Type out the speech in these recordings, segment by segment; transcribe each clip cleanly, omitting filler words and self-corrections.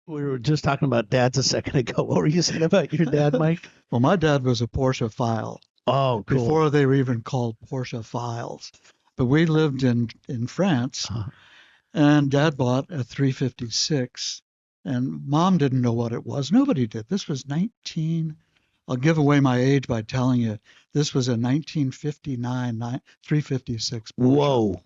We were just talking about dads a second ago. What were you saying about your dad, Mike? Well, my dad was a Porsche file Oh, cool. before they were even called Porsche files. But we lived in France, and Dad bought a 356, and Mom didn't know what it was. Nobody did. This was 19. I'll give away my age by telling you this was a 1959 356 Porsche. Whoa.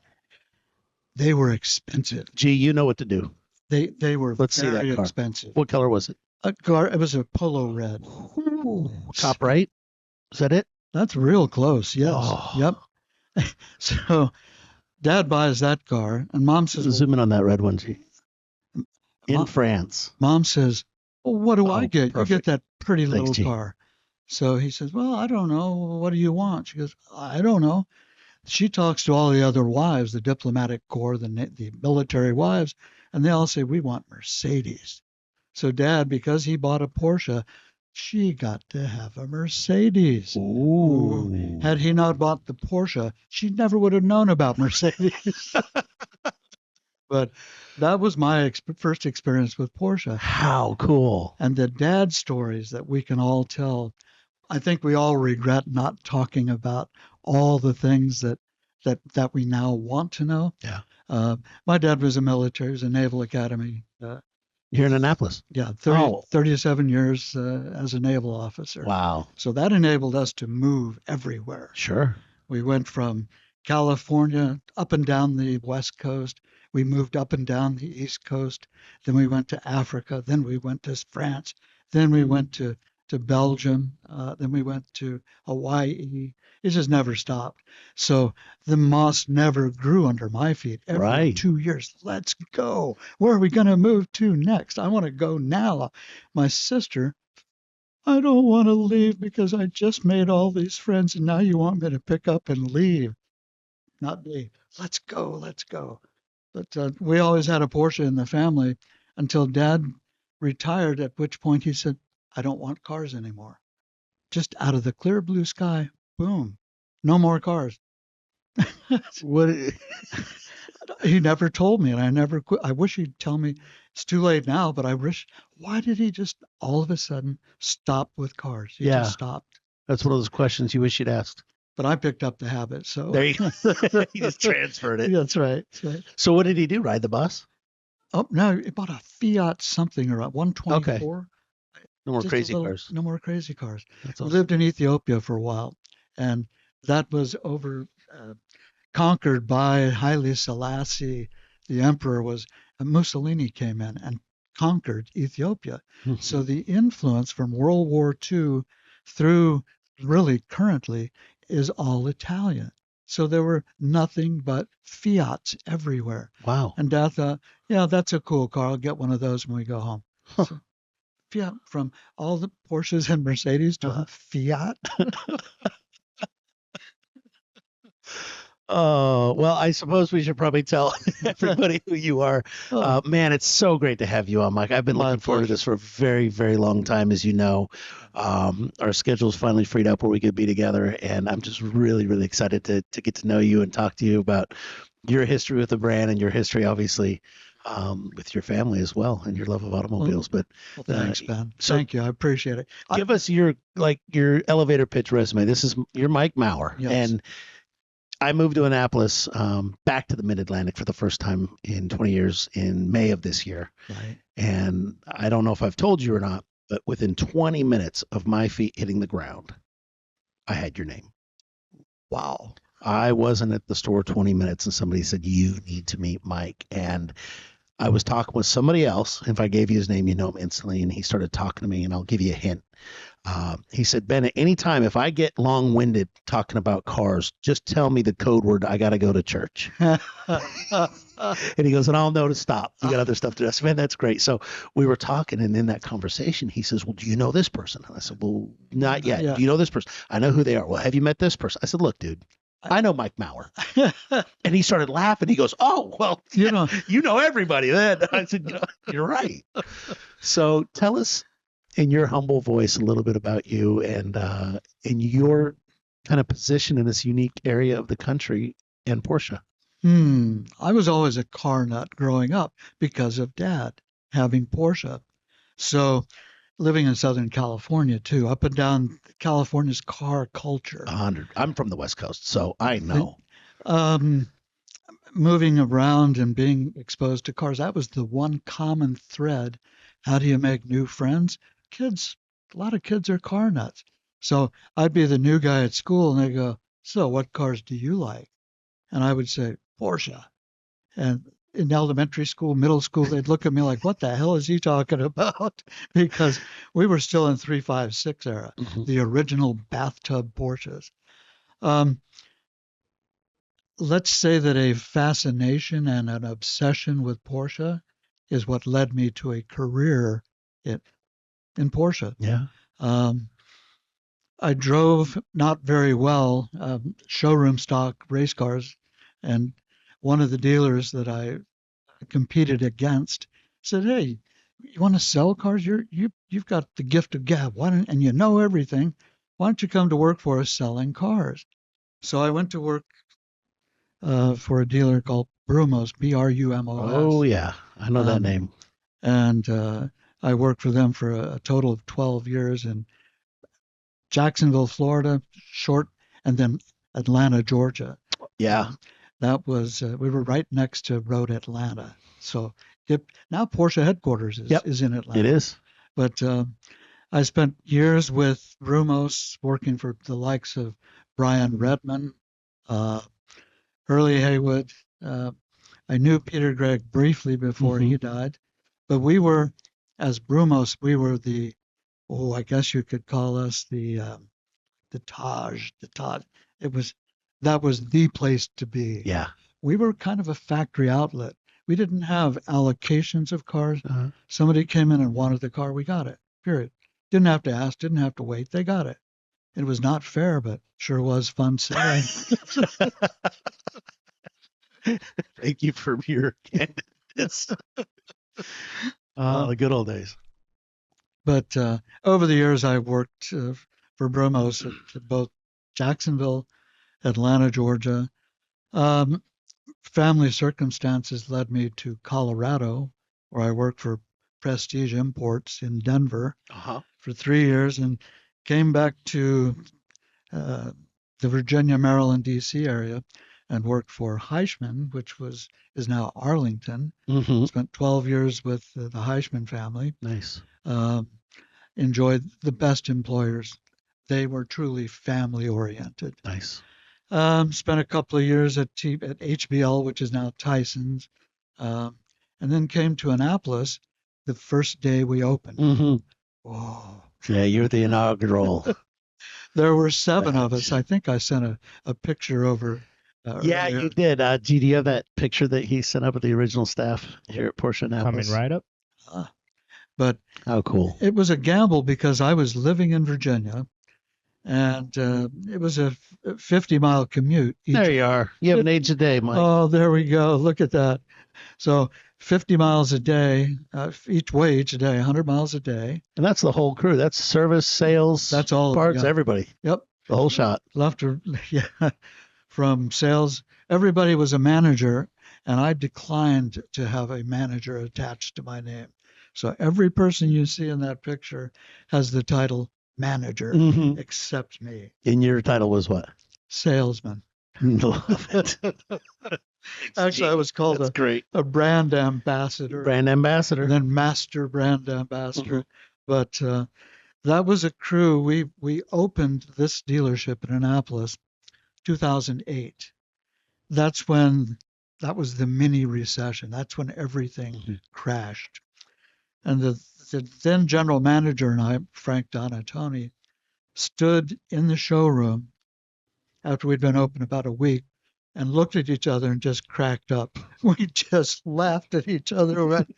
They were expensive. Gee, you know what to do. They were Let's see that very car. expensive. What color was it? It was a polo red. Ooh, top right? Is that it? That's real close. Yes. Oh. Yep. So Dad buys that car, and Mom says, Zoom in on that red one, G. In France. Mom says, well, what do I get? Perfect. You get that pretty Thanks, little G. car. So he says, well, I don't know. What do you want? She goes, I don't know. She talks to all the other wives, the diplomatic corps, the military wives, and they all say, we want Mercedes. So Dad, because he bought a Porsche, she got to have a Mercedes. Ooh. Had he not bought the Porsche, she never would have known about Mercedes. But that was my first experience with Porsche. How cool. And the dad stories that we can all tell. I think we all regret not talking about all the things that we now want to know. Yeah. My dad was a military, he was a Naval Academy. Here in Annapolis? Yeah, 37 years as a naval officer. Wow. So that enabled us to move everywhere. Sure. We went from California up and down the West Coast. We moved up and down the East Coast. Then we went to Africa. Then we went to France. Then we went to Belgium. Then we went to Hawaii. It just never stopped. So the moss never grew under my feet. Every 2 years, let's go. Where are we going to move to next? I want to go now. My sister, I don't want to leave because I just made all these friends and now you want me to pick up and leave. Not me. Let's go. Let's go. But we always had a Porsche in the family until Dad retired, at which point he said, I don't want cars anymore. Just out of the clear blue sky, boom, no more cars. What? He never told me, and I never quit. I wish he'd tell me. It's too late now, but I wish. Why did he just all of a sudden stop with cars? He just stopped. That's one of those questions you wish you'd asked. But I picked up the habit, so there you go. He just transferred it. Yeah, that's right. That's right. So what did he do? Ride the bus? Oh no, he bought a Fiat something or a 124. Okay. No more crazy cars. No more crazy cars. That's I awesome. lived in Ethiopia for a while, and that was conquered by Haile Selassie. The emperor was Mussolini came in and conquered Ethiopia. So the influence from World War II through really currently is all Italian. So there were nothing but Fiats everywhere. Wow. And Dad thought, yeah, that's a cool car. I'll get one of those when we go home. So, Fiat, from all the Porsches and Mercedes to a Fiat. Oh, well, I suppose we should probably tell everybody who you are. Man, it's so great to have you on, Mike. I've been looking forward to this for a very, very long time, as you know. Our schedule's finally freed up where we could be together, and I'm just really, really excited to get to know you and talk to you about your history with the brand and your history, obviously, with your family as well and your love of automobiles. Well, thanks, Ben. Thank you. I appreciate it. Give us your elevator pitch resume. You're Mike Maurer, and I moved to Annapolis, back to the Mid-Atlantic for the first time in 20 years in May of this year. Right. And I don't know if I've told you or not, but within 20 minutes of my feet hitting the ground, I had your name. Wow. I wasn't at the store 20 minutes and somebody said, you need to meet Mike. And I was talking with somebody else. If I gave you his name, you know him instantly. And he started talking to me, and I'll give you a hint. He said, Ben, at any time, if I get long-winded talking about cars, just tell me the code word. I got to go to church. And he goes, and I'll know to stop. You got other stuff to do. I said, man, that's great. So we were talking, and in that conversation, he says, well, do you know this person? And I said, well, not yet. Do you know this person? I know who they are. Well, have you met this person? I said, look, dude, I know Mike Maurer. And he started laughing. He goes, oh, well, you know everybody then. I said, you're right. So tell us in your humble voice a little bit about you and in your kind of position in this unique area of the country and Porsche. I was always a car nut growing up because of Dad having Porsche. So living in Southern California too, up and down California's car culture. 100. I'm from the West Coast, so I The, know. um, moving around and being exposed to cars, that was the one common thread. How do you make new friends? Kids, a lot of kids are car nuts. So I'd be the new guy at school and they go, so what cars do you like? And I would say, Porsche. And in elementary school, middle school, they'd look at me like, what the hell is he talking about? Because we were still in 356 era, Mhm. the original bathtub Porsches. Um, let's say that a fascination and an obsession with Porsche is what led me to a career in, in Porsche. Yeah. Um, I drove not very well, showroom stock race cars, and one of the dealers that I competed against said, "Hey, you want to sell cars? You've got the gift of gab. Why don't, and you know everything. Why don't you come to work for us selling cars?" So I went to work for a dealer called Brumos, Oh Brumos, yeah, I know that um, name. and I worked for them for a total of 12 years in Jacksonville, Florida, short, and then Atlanta, Georgia. Yeah. Um, that was we were right next to Road Atlanta. So now Porsche headquarters Yep. is in It Atlanta. is. But I spent years with Brumos working for the likes of Brian Redman, uh, Hurley Haywood. Uh, I knew Peter Gregg briefly before Hmm. he died, but we were, as Brumos, we were the, oh, I guess you could call us the Taj. It was that was the place to be. Yeah. We were kind of a factory outlet. We didn't have allocations of cars. Uh, Somebody came in and wanted the car, we got it. Period. Didn't have to ask, didn't have to wait. They got it. It was not fair, but sure was fun selling. Thank you for your candidness. Uh, The good old days. but over the years, I worked for Bromos at both Jacksonville, Atlanta, Georgia. Um, family circumstances led me to Colorado, where I worked for Prestige Imports in Denver Uh-huh. for 3 years and came back to uh, the Virginia, Maryland, D.C. area and worked for Heisman, which was is now Arlington. Hmm. Spent 12 years with the Heisman family. Nice. Um, enjoyed the best employers. They were truly family oriented. Nice. Spent a couple of years at HBL, which is now Tyson's, um, and then came to Annapolis the first day we opened. Hmm. Oh, Yeah, you're the inaugural there were seven of us. batch. I think I sent a picture over Yeah, earlier. you did. Do you have that picture that he sent up with the original staff here at Porsche Coming Annapolis? right up. Uh, but How cool. it was a gamble because I was living in Virginia and it was a 50-mile commute There each. you are. You have an age a day, Mike. Oh, there we go. Look at that. So 50 miles a day, each way each day, 100 miles a day. And that's the whole crew. That's service, sales, That's all. parts, Yeah. everybody. Yep. The whole shot. Left her. Yeah. From sales, everybody was a manager, and I declined to have a manager attached to my name. So every person you see in that picture has the title manager, Hmm. except me, And your title was what? salesman. Love it. Actually, I was called That's great. a brand ambassador, Brand ambassador. and then master brand ambassador. Mhm. But that was a crew. We opened this dealership in Annapolis 2008. That's when that was the mini recession. That's when everything Mhm. crashed. And the then general manager and I, Frank Donatoni, stood in the showroom after we'd been open about a week and looked at each other and just cracked up. We just laughed at each other and went,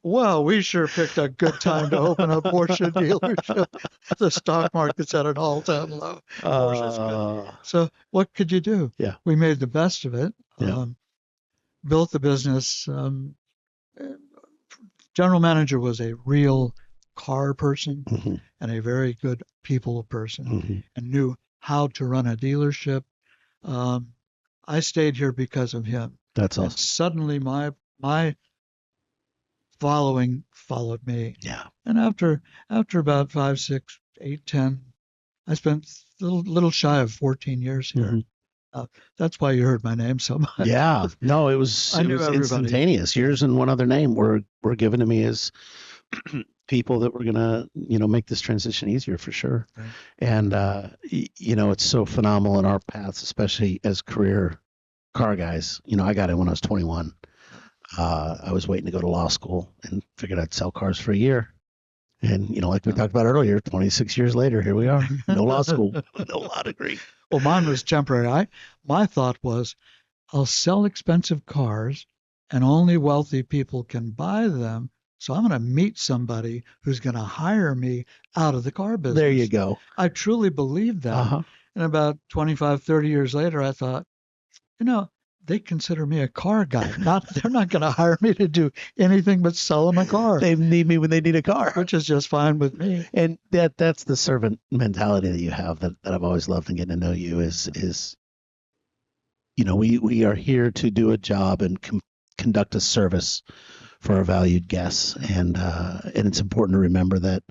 well, we sure picked a good time to open a Porsche dealership. The stock market's at an all-time low. Porsche's good. Uh, So what could you do? yeah. We made the best of it. Yeah. Built the business. General manager was a real car person Hmm. and a very good people person Hmm. and knew how to run a dealership. Um, I stayed here because of him. That's And awesome. suddenly my following followed me. Yeah. And after about 5, 6, 8, 10, I spent little shy of 14 years here. Hmm. Uh, that's why you heard my name so much. Yeah. No, it was I it knew was everybody. instantaneous. Yeah. Yours and one other name were given to me as people that were gonna, make this transition easier for sure. Right. And it's so phenomenal in our paths, especially as career car guys. I got in when I was 21. Yep. I was waiting to go to law school and figured I'd sell cars for a year. And like we Yeah. talked about earlier, 26 years later, here we are. No law school, no law degree. Well, mine was temporary. My thought was I'll sell expensive cars and only wealthy people can buy them. So I'm going to meet somebody who's going to hire me out of the car There you business. go. I truly believed Uh that. huh. And about 25, 30 years later, I thought, you know, they consider me a car guy. They're not going to hire me to do anything but sell them a car, They need me when they need a car. which is just fine with me. And that's the servant mentality that you have that I've always loved in getting to know you is we are here to do a job and conduct a service for our valued guests, and it's important to remember that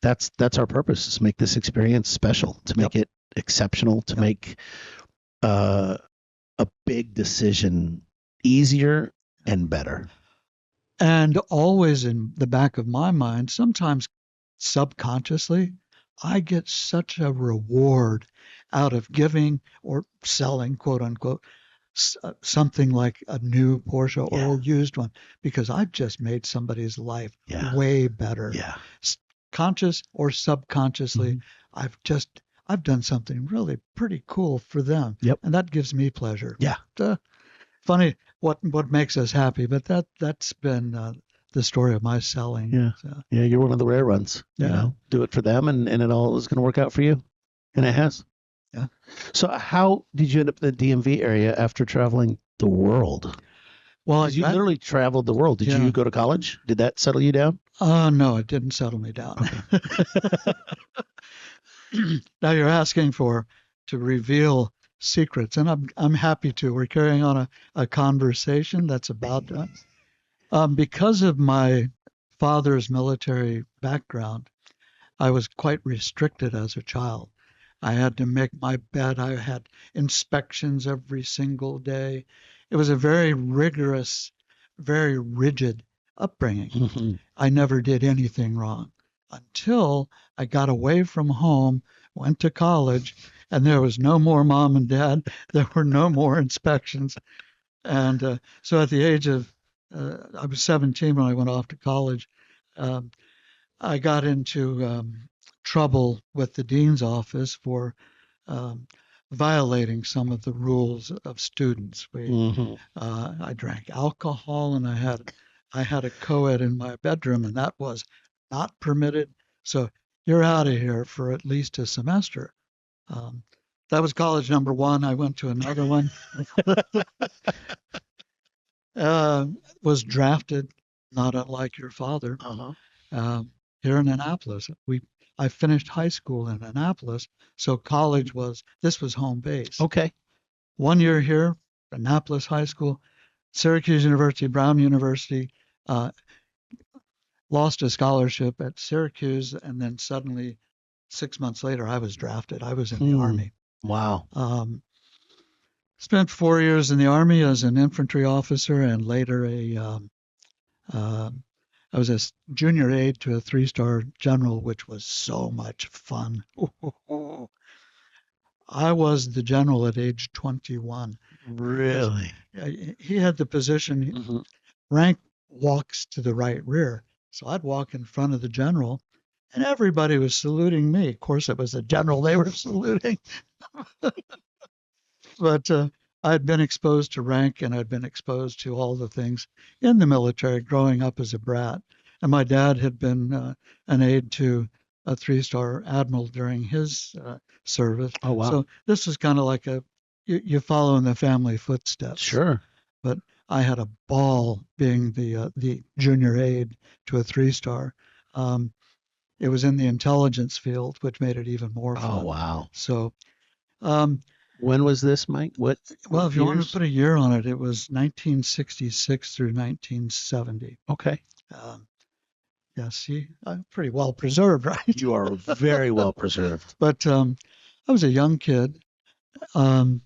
that's our purpose, is to make this experience special, to Yep. make it exceptional, to Yep. make uh, a big decision easier and better. And always in the back of my mind, sometimes subconsciously, I get such a reward out of giving or selling, quote unquote, something like a new Porsche or Yeah, a used one, because I've just made somebody's life yeah, way better. yeah. Conscious or subconsciously, Hmm. I've just I've done something really pretty cool for them, Yep. and that gives me pleasure. Yeah. Funny what makes us happy, but that's been the story of my selling. Yeah. So, Yeah. You're one of the rare ones. yeah, Do it for them, and it all is going to work out for you, and yeah, it has. yeah. So, how did you end up in the DMV area after traveling the world? Well, Because you literally traveled the world. Did yeah. you go to college? Did that settle you down? No, it didn't settle me down. Okay. Now you're asking for to reveal secrets, and I'm happy to. We're carrying on a conversation that's about that. Because of my father's military background, I was quite restricted as a child. I had to make my bed. I had inspections every single day. It was a very rigorous, very rigid upbringing. Hmm. I never did anything wrong until I got away from home, went to college, and there was no more mom and dad. There were no more inspections. And so at the age of, I was 17 when I went off to college. Um, I got into trouble with the dean's office for um, violating some of the rules of students. Hmm. I drank alcohol, and I had a co-ed in my bedroom, and that was not permitted. So you're out of here for at least a semester. Um, that was college number one. I went to another one. Was drafted, not unlike your father, Uh-huh. um, here in Annapolis. I finished high school in Annapolis, so college was home base. Okay. 1 year here, Annapolis High School, Syracuse University, Brown University. Uh, Lost a scholarship at Syracuse, and then suddenly 6 months later, I was drafted. I was in the Hmm. Army. Wow. Spent 4 years in the Army as an infantry officer, and later uh, I was a junior aide to a three-star general, which was so much fun. I was the general at age 21 because Really? he had the position. Hmm. Rank walks to the right rear. So I'd walk in front of the general, and everybody was saluting me. Of course, it was the general they were saluting. But I'd been exposed to rank, and I'd been exposed to all the things in the military growing up as a brat. And my dad had been an aide to a three-star admiral during his service. Oh, wow. So this was kind of like you follow in the family footsteps. Sure. But I had a ball being the junior aide to a three-star. Um, it was in the intelligence field, which made it even more Oh, fun. wow. So, um, When was this, Mike? What well, if you want to years? put a year on it, it was 1966 through 1970. Okay. Um, yeah, see, I'm pretty well preserved, right? You are very well preserved. But I was a young kid. Um,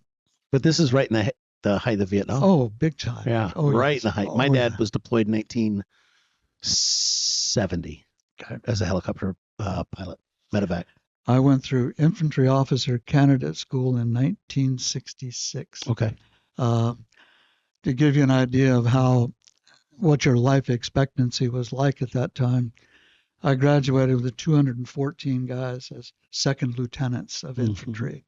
But this is right in the height of Vietnam. oh, big time. Yeah, Oh, right in yes. the height. My Oh, dad yeah. was deployed in 1970 as a helicopter pilot, medevac. I went through infantry officer candidate school in 1966. Okay. Uh, to give you an idea of what your life expectancy was like at that time, I graduated with 214 guys as second lieutenants of Mm-hmm. infantry.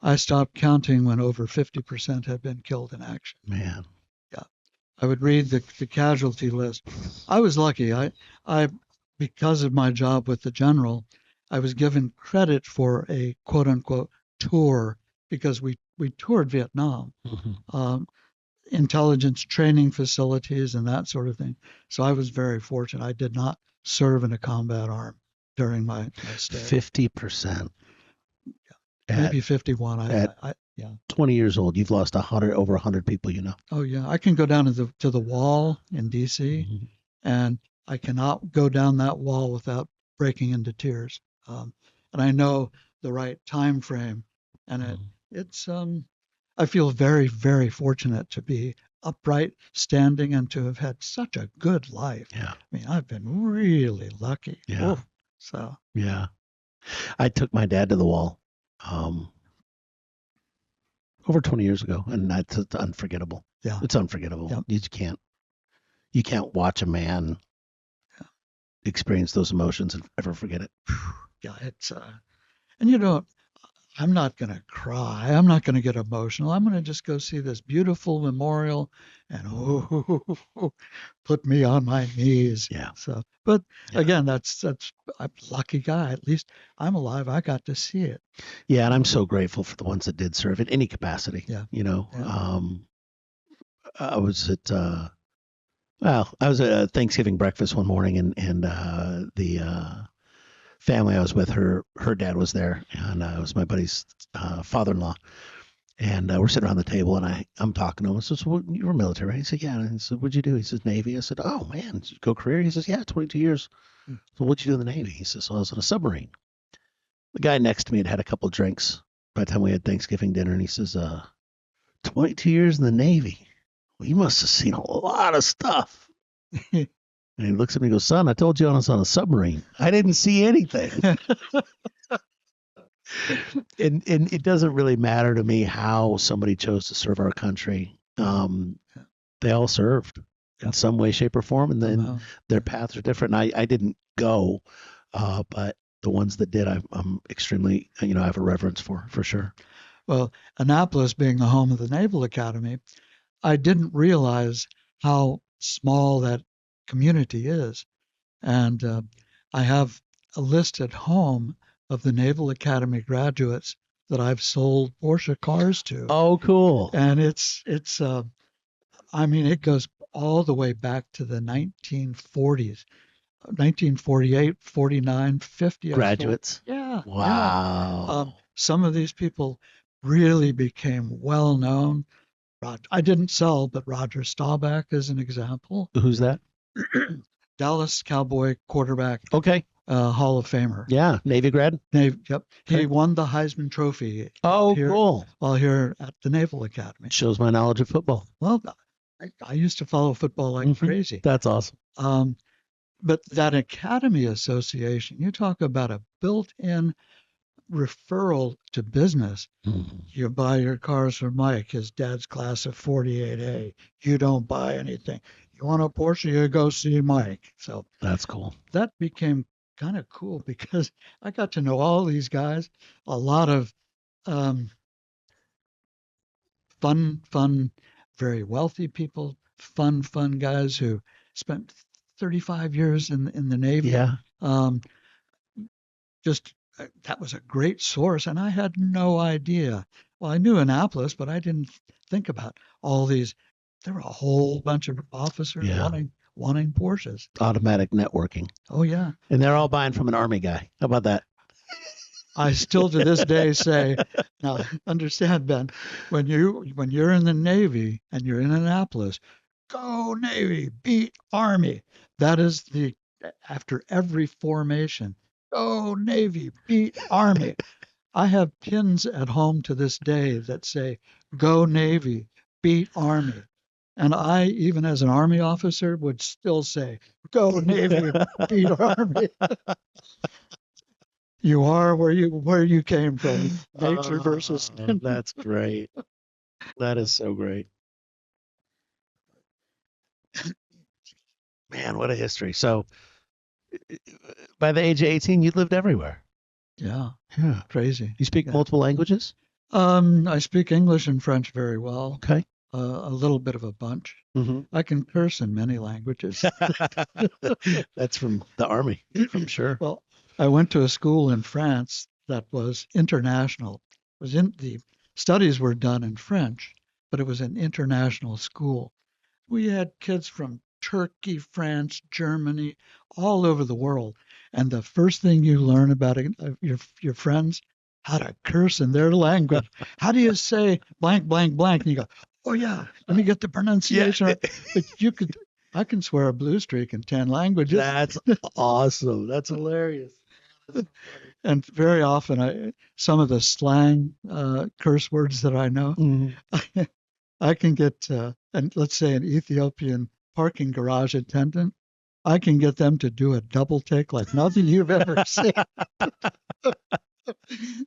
I stopped counting when over 50% had been killed in action. Man. Yeah. I would read the casualty list. I was lucky. I, because of my job with the general, I was given credit for a quote unquote tour because we toured Vietnam, Mm-hmm. um, intelligence training facilities and that sort of thing. So I was very fortunate. I did not serve in a combat arm during my stay. 50% at Maybe 51. at Yeah. 20 years old, you've lost over 100 people, you know. Oh yeah. I can go down to the wall in D.C. Mm-hmm. and I cannot go down that wall without breaking into tears. And I know the right time frame, and it's I feel very very fortunate to be upright, standing, and to have had such a good life. Yeah. I mean, I've been really lucky. Yeah. Oh, so Yeah. I took my dad to the wall um, over 20 years ago, and that's unforgettable. yeah, It's unforgettable. yeah, You can't watch a man experience those emotions and ever forget it. yeah. It's and you know, I'm not going to cry. I'm not going to get emotional. I'm going to just go see this beautiful memorial and put me on my knees. Yeah. So, but Yeah. again, I'm a lucky guy. At least I'm alive. I got to see it. Yeah, and I'm so grateful for the ones that did serve in any capacity. Yeah. You know, Yeah. I was at I was at a Thanksgiving breakfast one morning, and the family I was with, her dad was there, and it was my buddy's father-in-law, and we're sitting around the table, and I'm talking to him. I says, "Well, you were military, right?" He said, "Yeah." And I said, "What'd you do?" He says, "Navy." I said, "Oh man, did you go career?" He says, "Yeah, 22 years." So what'd you do in the Navy? He says, "Well, I was on a submarine." The guy next to me had a couple of drinks by the time we had Thanksgiving dinner, and he says, 22 years in the Navy. Well, you must have seen a lot of stuff." And he looks at me and goes, "Son, I told you I was on a submarine. I didn't see anything." and it doesn't really matter to me how somebody chose to serve our country. They all served in some way, shape, or form, and then their paths are different. And I didn't go, but the ones that did, I'm extremely, I have a reverence for sure. Well, Annapolis being the home of the Naval Academy, I didn't realize how small that community is. And I have a list at home of the Naval Academy graduates that I've sold Porsche cars to. Oh, cool. And I mean, it goes all the way back to the 1940s, 1948, 49, 50. Graduates. Yeah. Wow. Yeah. Some of these people really became well known. I didn't sell, but Roger Staubach is an example. Who's that? Dallas Cowboy quarterback. Okay. Hall of Famer. Yeah, Navy grad. Yep. Okay. He won the Heisman Trophy. Oh, cool. While here at the Naval Academy. Shows my knowledge of football. Well, I used to follow football like crazy. That's awesome. But that Academy Association, you talk about a built-in referral to business. Mm-hmm. You buy your cars from Mike, his dad's class of 48A. You don't buy anything. You want a Porsche, you go see Mike. So that's cool. That became kind of cool because I got to know all these guys, a lot of fun, very wealthy people, fun guys who spent 35 years in the Navy. Yeah. Just that was a great source, and I had no idea. Well, I knew Annapolis, but I didn't think about all these. There were a whole bunch of officers wanting Porsches. Automatic networking. Oh yeah. And they're all buying from an Army guy. How about that? I still to this day say, now understand, Ben, when you're in the Navy and you're in Annapolis, go Navy, beat Army. That is the after every formation. Go Navy, beat Army. I have pins at home to this day that say, Go Navy, beat Army. And I, even as an Army officer, would still say, Go Navy, beat Army. You are where you came from. Nature versus That's great. That is so great. Man, what a history. So by the age of 18, you lived everywhere. yeah, Yeah. crazy. You speak Yeah. multiple languages? I speak English and French very well. Okay. A little bit of a bunch. Hmm. I can curse in many languages. That's from the Army, I'm sure. Well, I went to a school in France that was international. It was in the studies were done in French, but it was an international school. We had kids from Turkey, France, Germany, all over the world. And the first thing you learn about your friends, how to curse in their language. How do you say blank, blank, blank? And you go, oh yeah, let me get the Yeah. pronunciation right. But I can swear a blue streak in 10 languages. That's awesome. That's hilarious. That's And very often, some of the slang curse words that I know, funny. I can get, and let's say an Ethiopian parking garage attendant, I can get them to do a double take like nothing you've ever seen.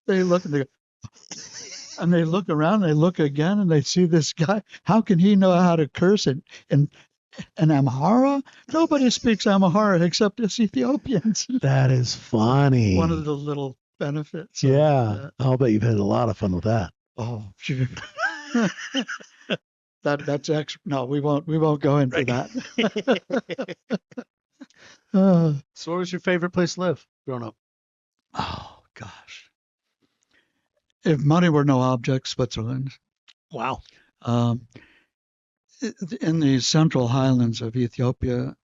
They look and they look around, they look again, and they see this guy. How can he know how to curse in Amhara? Nobody speaks Amhara except us Ethiopians. That is funny. One of the little benefits. Yeah. I'll bet you've had a lot of fun with that. Oh, that's extra. No, we won't go into Right. that. Uh, So, what was your favorite place to live growing up? oh gosh, if money were no object, Switzerland. Wow. Um, in the central highlands of Ethiopia,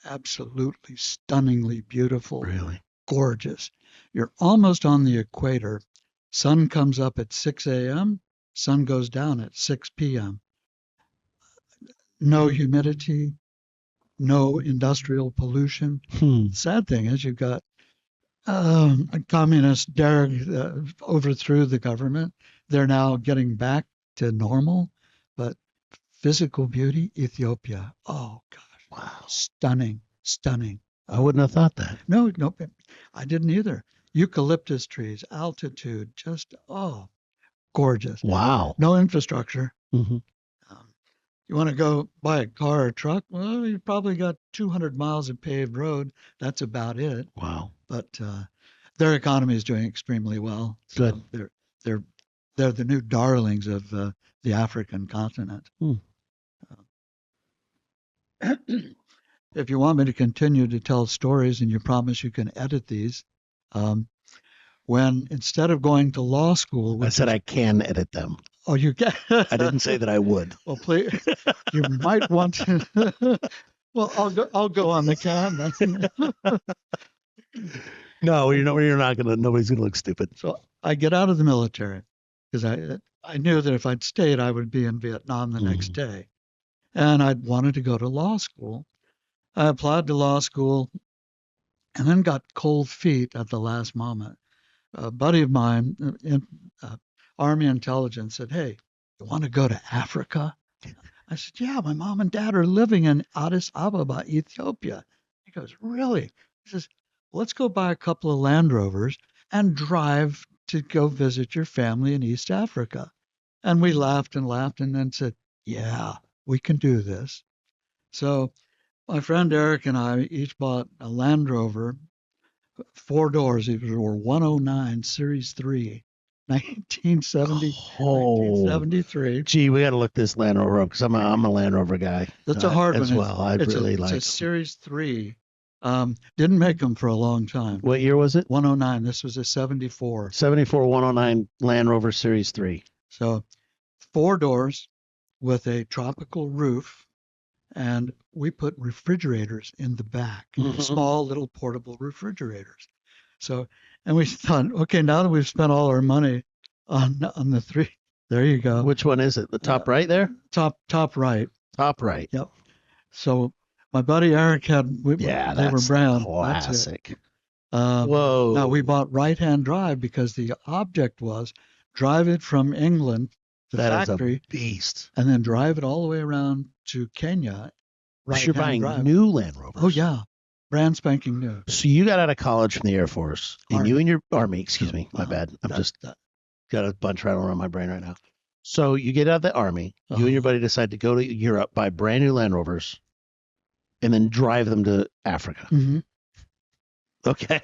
absolutely stunningly beautiful, Really? gorgeous. You're almost on the equator. Sun comes up at 6 a.m., sun goes down at 6 p.m. No humidity, no industrial pollution. Hmm. Sad thing is, you've got a communist Derg overthrew the government. They're now getting back to normal, but physical beauty, Ethiopia. Oh gosh, Wow. stunning, stunning. I wouldn't have thought that. No, no, I didn't either. Eucalyptus trees, altitude, just gorgeous. Wow. No infrastructure. Hmm. Um, you want to go buy a car or truck? Well, you probably got 200 miles of paved road. That's about it. Wow. But their economy is doing extremely well. Good. So they're they're the new darlings of the African continent. Hmm. If you want me to continue to tell stories, and you promise you can edit these, um, when instead of going to law school, I said I can edit them. oh, you get. I didn't say that I would. Well, please, you might want to. Well, I'll go on the can then. No, you're not gonna. Nobody's gonna look stupid. So I get out of the military because I knew that if I'd stayed, I would be in Vietnam the next day, and I'd wanted to go to law school. I applied to law school, and then got cold feet at the last moment. A buddy of mine in Army intelligence said, "Hey, you want to go to Africa?" I said, "Yeah, my mom and dad are living in Addis Ababa, Ethiopia." He goes, "Really?" He says, "Let's go buy a couple of Land Rovers and drive to go visit your family in East Africa." And we laughed and then said, "Yeah, we can do this." So my friend Eric and I each bought a Land Rover, 4 doors. These were 109 Series 3, 1970, Oh, 1973. gee, we got to look this Land Rover up because I'm a Land Rover guy. That's a hard as one. well. I It's really it's like a 'em. Series 3. Didn't make them for a long time. What year was it? 109. This was a 74. 74 109 Land Rover Series 3. So 4 doors with a tropical roof, and we put refrigerators in the back, Mhm. small little portable refrigerators. So, and we thought, okay, now that we've spent all our money on the three, there you go. Which one is it? The top right there? Top right. Top right. Yep. So My buddy Eric had, Yeah, they were that's brown. That's it. classic. Now we Whoa, bought right-hand drive because the object was drive it from England, the that is a factory, beast. and then drive it all the way around to Kenya, So you're right-hand buying drive. new Land Oh Rovers. yeah, brand spanking new. So you got out of college from the Air Force, and you Army. and your Army, excuse me, my bad. I'm That, just that, got a bunch rattling around my brain right now. So you get out of the Army, you and your uh, buddy decide to go to Europe, buy brand new Land Rovers, and then drive them to Africa. mhm. Okay.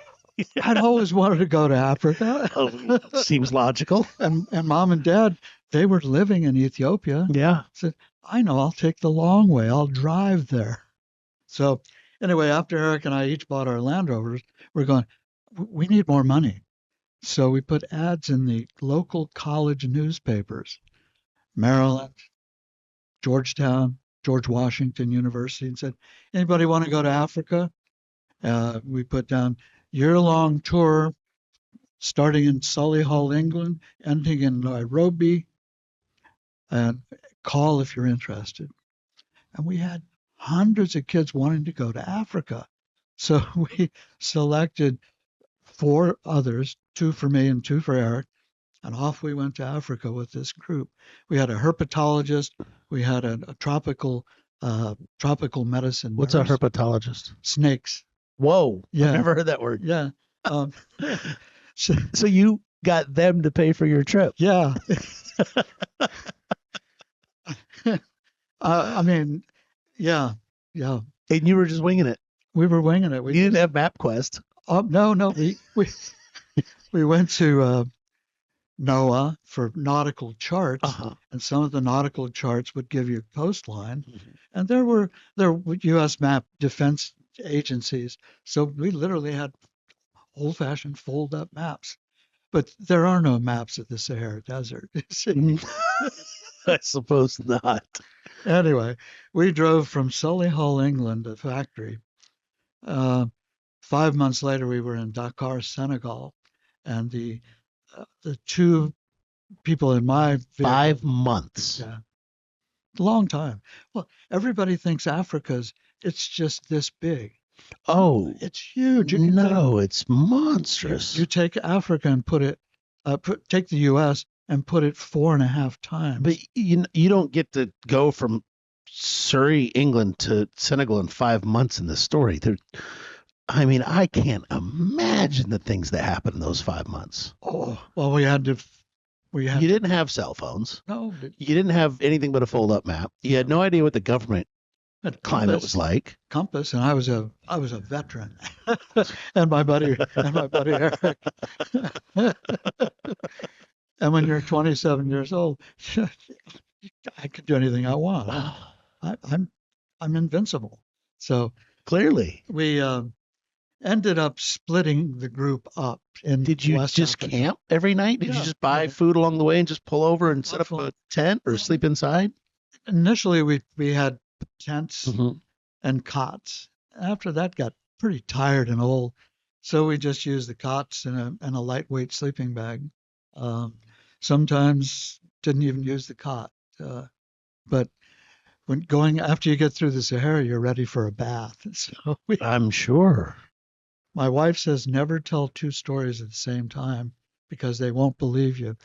I'd always wanted to go to Africa. Oh, seems logical. and mom and dad, they were living in Ethiopia. Yeah. Said, I know, I'll take the long way. I'll drive there. So anyway, after Eric and I each bought our Land Rovers, we're going, we need more money. So we put ads in the local college newspapers, Maryland, Georgetown, George Washington University, and said, anybody want to go to Africa? We put down year-long tour starting in Solihull, England, ending in Nairobi, and call if you're interested. And we had hundreds of kids wanting to go to Africa. So we selected 4 others, 2 for me and 2 for Eric, and off we went to Africa with this group. We had a herpetologist, we had a tropical medicine What's a nurse. herpetologist? Snakes. Whoa. Yeah. I've never heard that word. Yeah. So you got them to pay for your trip. Yeah. I mean, yeah. And you were just winging it. We were winging it. You didn't have MapQuest. No. We went to NOAA for nautical charts, and some of the nautical charts would give you coastline, and there were U.S. map defense agencies. So we literally had old-fashioned fold-up maps, but there are no maps of the Sahara Desert. I suppose not. Anyway, we drove from Solihull, England, a factory. 5 months later, we were in Dakar, Senegal, and the 2 people in my vehicle, 5 months. yeah, long time. Well, everybody thinks it's just this big. Oh, It's huge. no, it's monstrous. You take Africa and take the U.S. and put it 4.5 times. But you don't get to go from Surrey, England to Senegal in 5 months in this story. I mean, I can't imagine the things that happened in those 5 months. Oh, well, you didn't have cell phones. No. You didn't have anything but a fold-up map. You had no idea what the government climate was like. Compass, and I was a veteran, and my buddy Eric. And when you're 27 years old, I could do anything I want. I'm invincible. So clearly, we ended up splitting the group up. Did you just camp every night? Did you just buy food along the way and just pull over and set up a tent or sleep inside? Initially, we had tents and cots. After that got pretty tired and old, so we just used the cots and a lightweight sleeping bag. Sometimes didn't even use the cot. But after you get through the Sahara, you're ready for a bath. So I'm sure. My wife says never tell 2 stories at the same time because they won't believe you.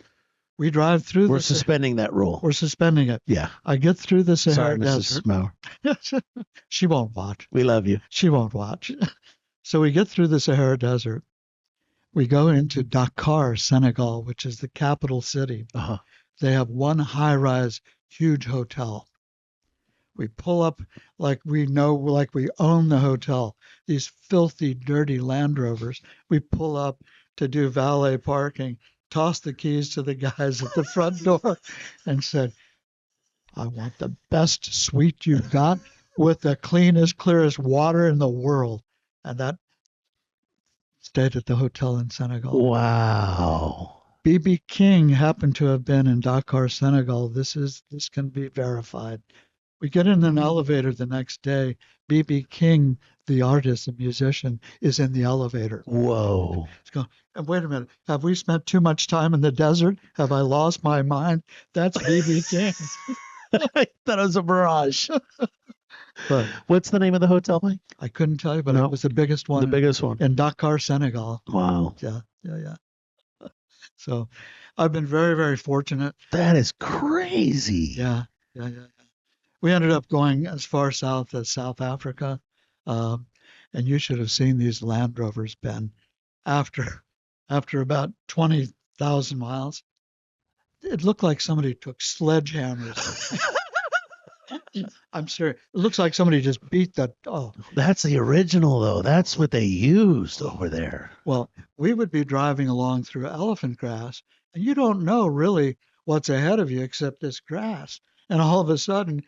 We drive through. We're suspending that rule. We're suspending it. Yeah. I get through the Sahara Sorry, Desert. Mrs. Maurer. She won't watch. We love you. She won't watch. So we get through the Sahara Desert. We go into Dakar, Senegal, which is the capital city. They have one high-rise, huge hotel. We pull up like we own the hotel. These filthy, dirty Land Rovers. We pull up to do valet parking, toss the keys to the guys at the front door, and said, I want the best suite you've got with the cleanest, clearest water in the world. And that stayed at the hotel in Senegal. Wow. B.B. King happened to have been in Dakar, Senegal. This can be verified. We get in an elevator the next day. B.B. King, the artist and musician, is in the elevator. Whoa. It's going, and wait a minute. Have we spent too much time in the desert? Have I lost my mind? That's B.B. King. I thought it was a mirage. But What's the name of the hotel, Mike? I couldn't tell you, but it No, was the biggest the one biggest one. in Dakar, Senegal. Wow. Yeah, yeah, yeah. So I've been very, very fortunate. That is crazy. Yeah, yeah, yeah. We ended up going as far south as South Africa. Um, and you should have seen these Land Rovers, Ben. After after about 20,000 miles, it looked like somebody took sledgehammers. I'm serious. It looks like somebody just beat that. Oh, That's the original, though. That's what they used over oh. there. Well, we would be driving along through elephant grass, and you don't know really what's ahead of you except this grass. And all of a sudden,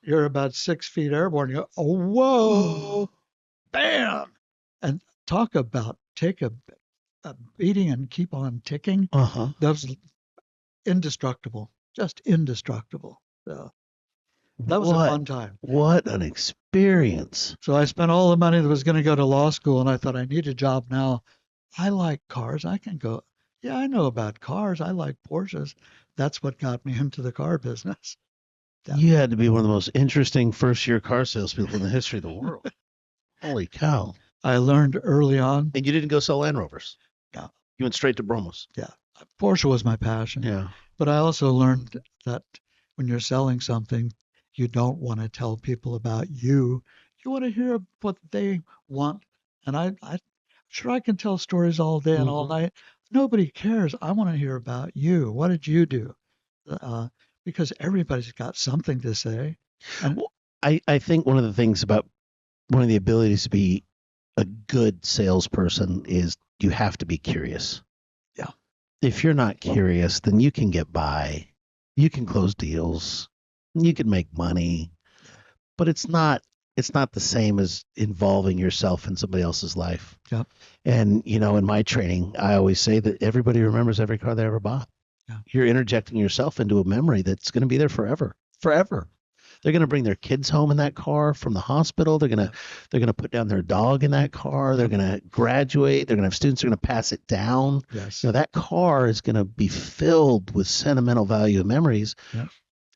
you're about 6 feet airborne. You go, oh, whoa, bam. And talk about take a beating and keep on ticking. Uh huh. That was indestructible, just indestructible. So that was a What? fun time. What an experience. So I spent all the money that was going to go to law school, and I thought I need a job now. I like cars. I can go. Yeah, I know about cars. I like Porsches. That's what got me into the car business. Yeah. You had to be one of the most interesting first year car salespeople in the history of the world. Holy cow. I learned early on. And you didn't go sell Land Rovers. Yeah, You went straight to Bromos. yeah. Porsche was my passion, Yeah. but I also learned that when you're selling something, you don't want to tell people about you. You want to hear what they want. And I sure I can tell stories all day and all Hmm. night. Nobody cares. I want to hear about you. What did you do? Uh, because everybody's got something to say. And Well, I think one of the things about one of the abilities to be a good salesperson is you have to be curious. yeah, If you're not curious, then you can get by. You can close deals. You can make money, but it's not the same as involving yourself in somebody else's life. yeah, And in my training, I always say that everybody remembers every car they ever bought. yeah, You're interjecting yourself into a memory that's going to be there forever. Forever. They're going to bring their kids home in that car from the hospital. They're going yeah, to they're going to put down their dog in that car. They're yeah. going to graduate. They're going to have students who are going to pass it down. Yes. That car is going to be filled with sentimental value and memories, Yeah.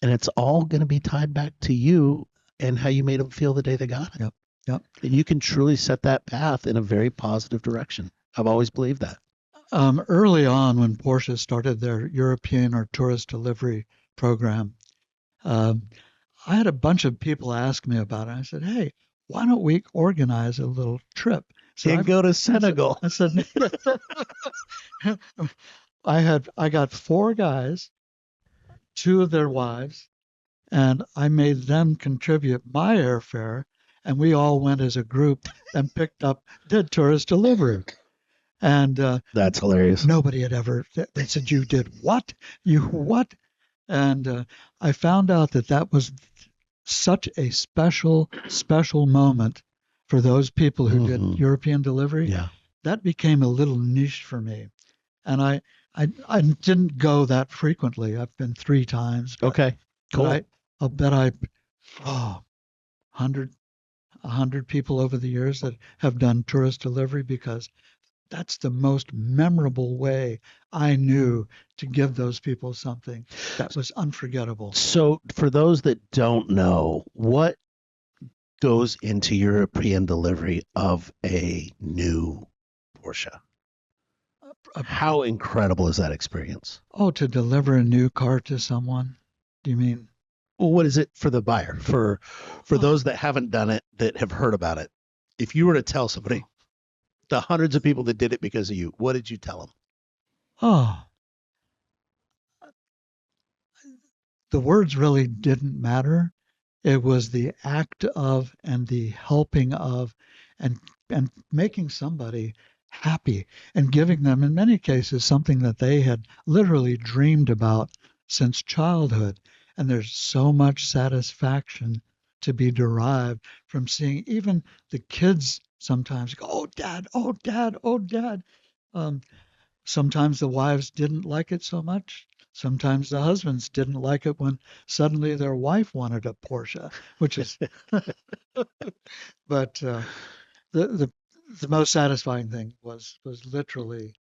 and it's all going to be tied back to you and how you made them feel the day they got it. Yep. Yep. And you can truly set that path in a very positive direction. I've always believed that. Early on, when Porsche started their European or tourist delivery program, um, I had a bunch of people ask me about it. I said, "Hey, why don't we organize a little trip?" So And go to I said, Senegal. I said, I got four guys, two of their wives, and I made them contribute my airfare, and we all went as a group and did tourist delivery. And That's hilarious. nobody had ever, they said, "You did what? You what?" And I found out that that was such a special, special moment for those people who did Hmm. European delivery. Yeah. That became a little niche for me. And I didn't go that frequently. I've been three times, Okay. but Cool. I'll bet oh, 100 people over the years that have done tourist delivery because that's the most memorable way I knew to give those people something that was unforgettable. So, for those that don't know, what goes into European delivery of a new Porsche? Uh, How incredible is that experience? Oh, to deliver a new car to someone? Do you mean? Well, what is it for the buyer? For Oh, those that haven't done it, that have heard about it, if you were to tell somebody the hundreds of people that did it because of you, what did you tell them? oh, the words really didn't matter. It was the act of and the helping of and and making somebody happy and giving them in many cases something that they had literally dreamed about since childhood. And there's so much satisfaction to be derived from seeing even the kids sometimes go, "Oh, dad, oh, dad, oh, dad." Um, Sometimes the wives didn't like it so much. Sometimes the husbands didn't like it when suddenly their wife wanted a Porsche, which is, but the, the the most satisfying thing was literally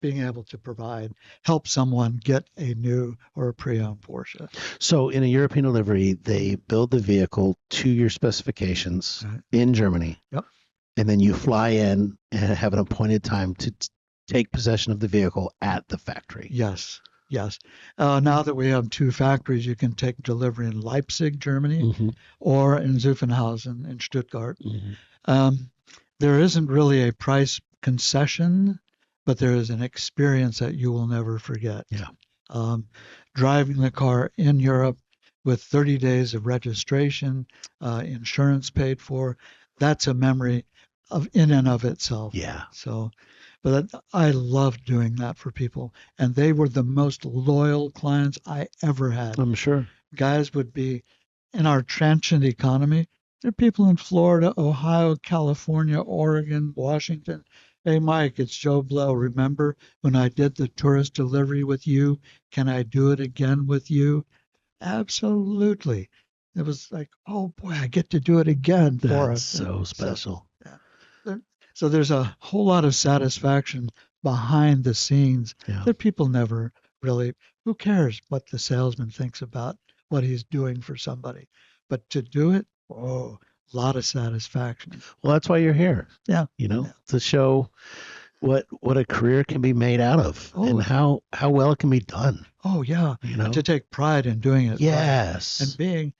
being able to help someone get a new or a pre-owned Porsche. So in a European delivery, they build the vehicle to your specifications Right. in Germany. Yep. And then you fly in and have an appointed time to take possession of the vehicle at the factory. Yes. Yes. Now that we have two factories, you can take delivery in Leipzig, Germany, Mm-hmm. or in Zuffenhausen in Stuttgart. Mm-hmm. There isn't really a price concession, but there is an experience that you will never forget. Yeah. Driving the car in Europe with 30 days of registration, insurance paid for, that's a memory in and of itself. Yeah. So, but I loved doing that for people, and they were the most loyal clients I ever had. I'm sure. Guys would be in our transient economy. There are people in Florida, Ohio, California, Oregon, Washington. Hey, Mike, it's Joe Blow. Remember when I did the tourist delivery with you? Can I do it again with you? Absolutely. It was like, oh boy, I get to do it again for That's us. so special. So there's a whole lot of satisfaction behind the scenes Yeah. that people never really, who cares what the salesman thinks about what he's doing for somebody? But to do it, oh, a lot of satisfaction. Well, that's why you're here. Yeah. Yeah. To show what a career can be made out of and how well it can be done. Oh yeah. And to take pride in doing it. Yes. Right. And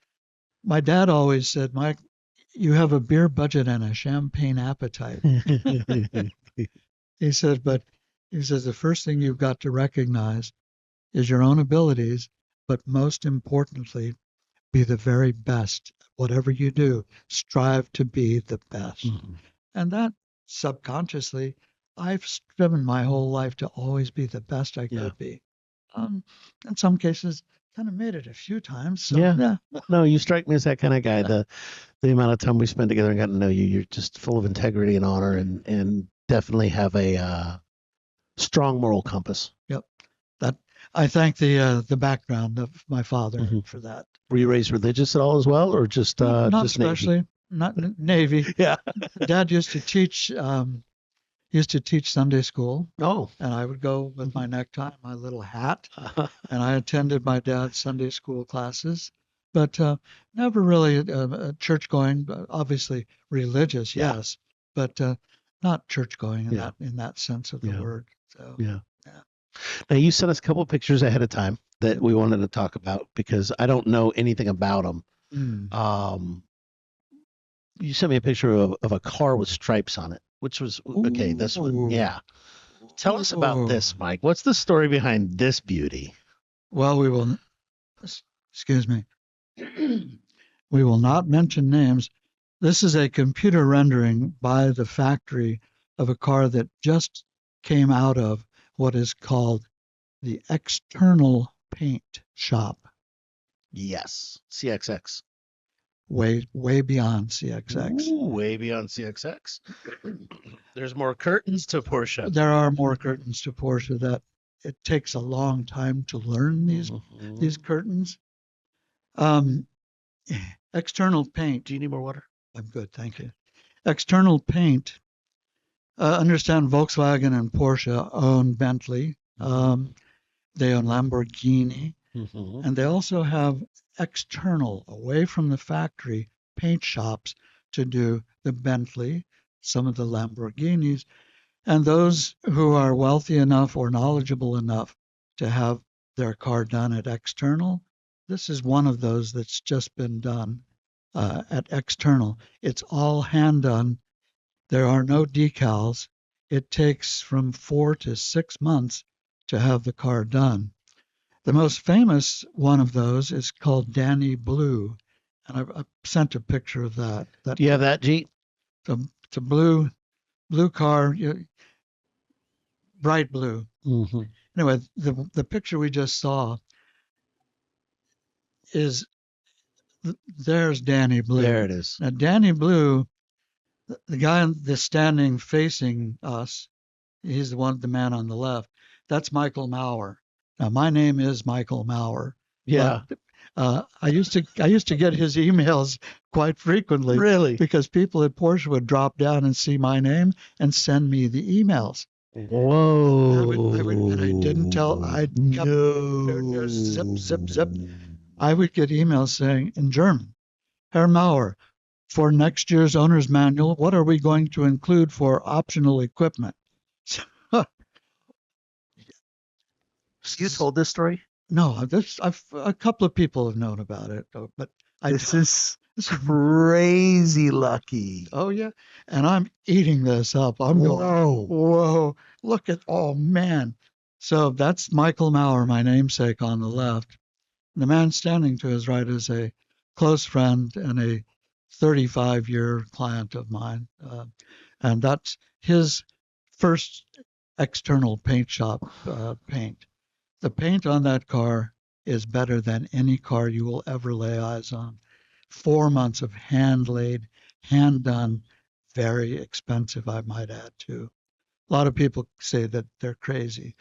my dad always said, Mike, you have a beer budget and a champagne appetite. He said, but he says the first thing you've got to recognize is your own abilities, but most importantly, be the very best. Whatever you do, strive to be the best. Mm-hmm. And that subconsciously, I've striven my whole life to always be the best I could be. In some cases, kind of made it a few times. So, yeah. No, you strike me as that kind of guy. The amount of time we spent together and got to know you, you're just full of integrity and honor, and definitely have a strong moral compass. Yep. That I thank the background of my father for that. Were you raised religious at all as well, or just not just especially Navy? Not Navy? Yeah. Dad used to teach Sunday school. Oh. And I would go with my necktie, my little hat, and I attended my dad's Sunday school classes, but never really church going. Obviously religious, yes, but not church going in that sense of the word. So yeah. Now you sent us a couple of pictures ahead of time that we wanted to talk about because I don't know anything about them. You sent me a picture of a car with stripes on it, which was okay. This one, yeah. Tell us about this, Mike. What's the story behind this beauty? Well, excuse me. We will not mention names. This is a computer rendering by the factory of a car that just came out of what is called the external paint shop. Yes, CXX. Way beyond CXX. Ooh, way beyond CXX. There's more curtains to Porsche. There are more curtains to Porsche that it takes a long time to learn these curtains. External paint. Do you need more water? I'm good, thank you. External paint. Understand Volkswagen and Porsche own Bentley. They own Lamborghini. And they also have external, away from the factory, paint shops to do the Bentley, some of the Lamborghinis, and those who are wealthy enough or knowledgeable enough to have their car done at external. This is one of those that's just been done at external. It's all hand done. There are no decals. It takes from 4 to 6 months to have the car done. The most famous one of those is called Danny Blue, and I've sent a picture of that. Do you have that, Jeet? It's a blue car, bright blue. Mm-hmm. Anyway, the picture we just saw is there's Danny Blue. There it is. Now Danny Blue, the guy that's standing facing us, he's the man on the left. That's Michael Maurer. Now my name is Michael Maurer. Yeah. I used to get his emails quite frequently. Really? Because people at Porsche would drop down and see my name and send me the emails. And I didn't tell, Whoa. I kept zip, zip, zip. No. I would get emails saying in German, Herr Maurer, for next year's owner's manual, what are we going to include for optional equipment? You told this story? No, a couple of people have known about it, but I This is crazy lucky. oh yeah, and I'm eating this up. I'm going, Whoa. whoa, look at, oh man. So that's Michael Maurer, my namesake on the left. The man standing to his right is a close friend and a 35-year client of mine. And that's his first external paint shop paint. The paint on that car is better than any car you will ever lay eyes on. 4 months of hand laid, hand done, very expensive, I might add, too. A lot of people say that they're crazy.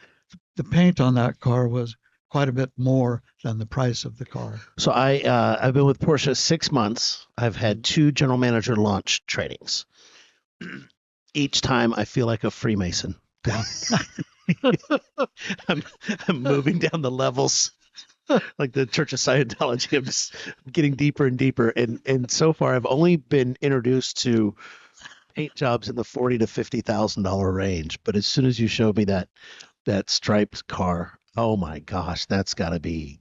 The paint on that car was quite a bit more than the price of the car. So I've been with Porsche 6 months. I've had 2 general manager launch trainings. Each time I feel like a Freemason. Yeah. I'm, I'm moving down the levels like the Church of Scientology. I'm just getting deeper and deeper. And so far I've only been introduced to paint jobs in the $40,000 to $50,000 range. But as soon as you showed me that striped car, oh my gosh, that's got to be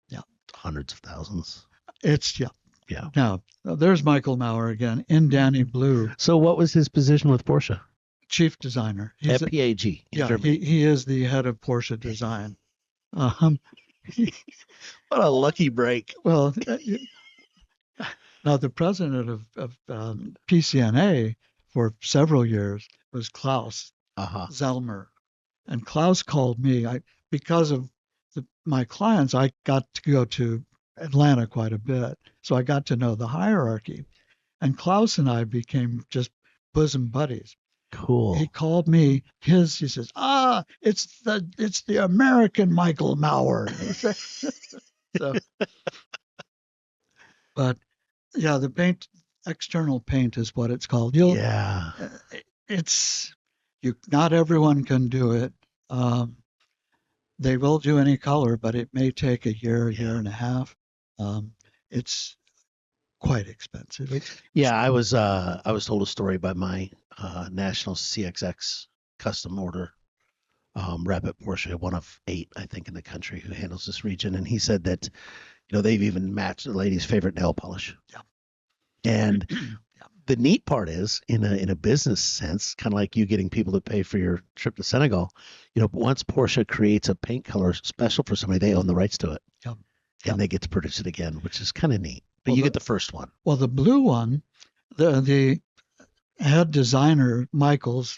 Yeah. hundreds of thousands. Yeah. Yeah. Now, there's Michael Maurer again in Danny Blue, So what was his position with Porsche? chief designer. He's FPAG in yeah, Germany. he is the head of Porsche design. Um, What a lucky break. well, now the president of PCNA for several years was Klaus Uh-huh. Zellmer, and Klaus called me. Because of my clients, I got to go to Atlanta quite a bit, so I got to know the hierarchy. And Klaus and I became just bosom buddies. Cool. He called me he says, it's the American Michael Maurer. So, but yeah, the external paint is what it's called. Yeah. It's, not everyone can do it. Um, they will do any color, but it may take a year Yeah. and a half. It's quite expensive. Yeah, I was told a story by my national CXX custom order rep at Porsche, one of 8, I think, in the country who handles this region, and he said that they've even matched the lady's favorite nail polish. Yeah. And Yeah. the neat part is, in a business sense, kind of like you getting people to pay for your trip to Senegal, once Porsche creates a paint color special for somebody, they own the rights to it. Yeah. And Yeah. they get to produce it again, which is kind of neat. But Well, you get the first one. Well, the blue one, the head designer, Michael's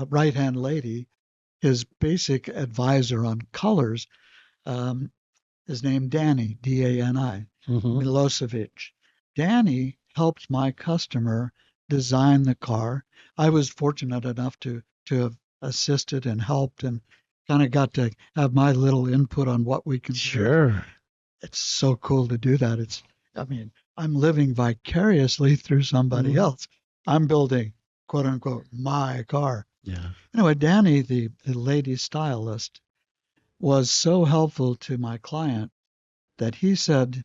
right hand lady, his basic advisor on colors, is named Danny, Dani, Mm-hmm. Milosevic. Danny helped my customer design the car. I was fortunate enough to have assisted and helped and kind of got to have my little input on what we can do. Sure. It's so cool to do that. I'm living vicariously through somebody else. I'm building, quote unquote, my car. Yeah. Anyway, Danny, the lady stylist, was so helpful to my client that he said,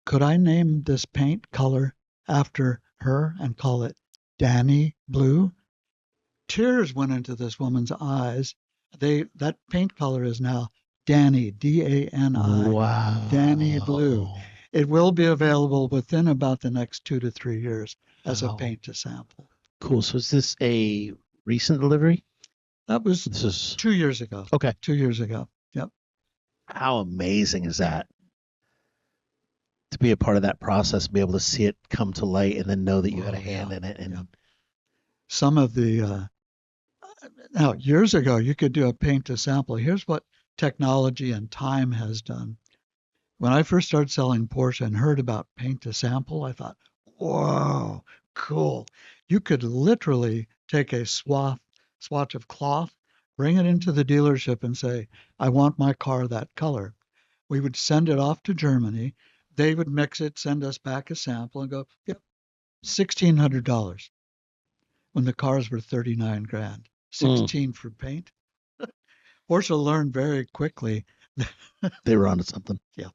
could I name this paint color after her and call it Danny Blue? Tears went into this woman's eyes. That paint color is now Danny, Dani, Wow. Danny Blue. It will be available within about the next 2 to 3 years as a paint to sample. Cool. So is this a recent delivery? This is 2 years ago. Okay. 2 years ago. Yep. How amazing is that? To be a part of that process, be able to see it come to light, and then know that you had a hand in it. And some of the now years ago, you could do a paint to sample. Here's what technology and time has done. When I first started selling Porsche and heard about paint to sample, I thought, whoa, cool. You could literally take a swatch of cloth, bring it into the dealership and say, I want my car that color. We would send it off to Germany. They would mix it, send us back a sample and go, yep, $1,600 when the cars were 39 grand. Mm, 16 for paint. Porsche learned very quickly. they were onto something. Yeah,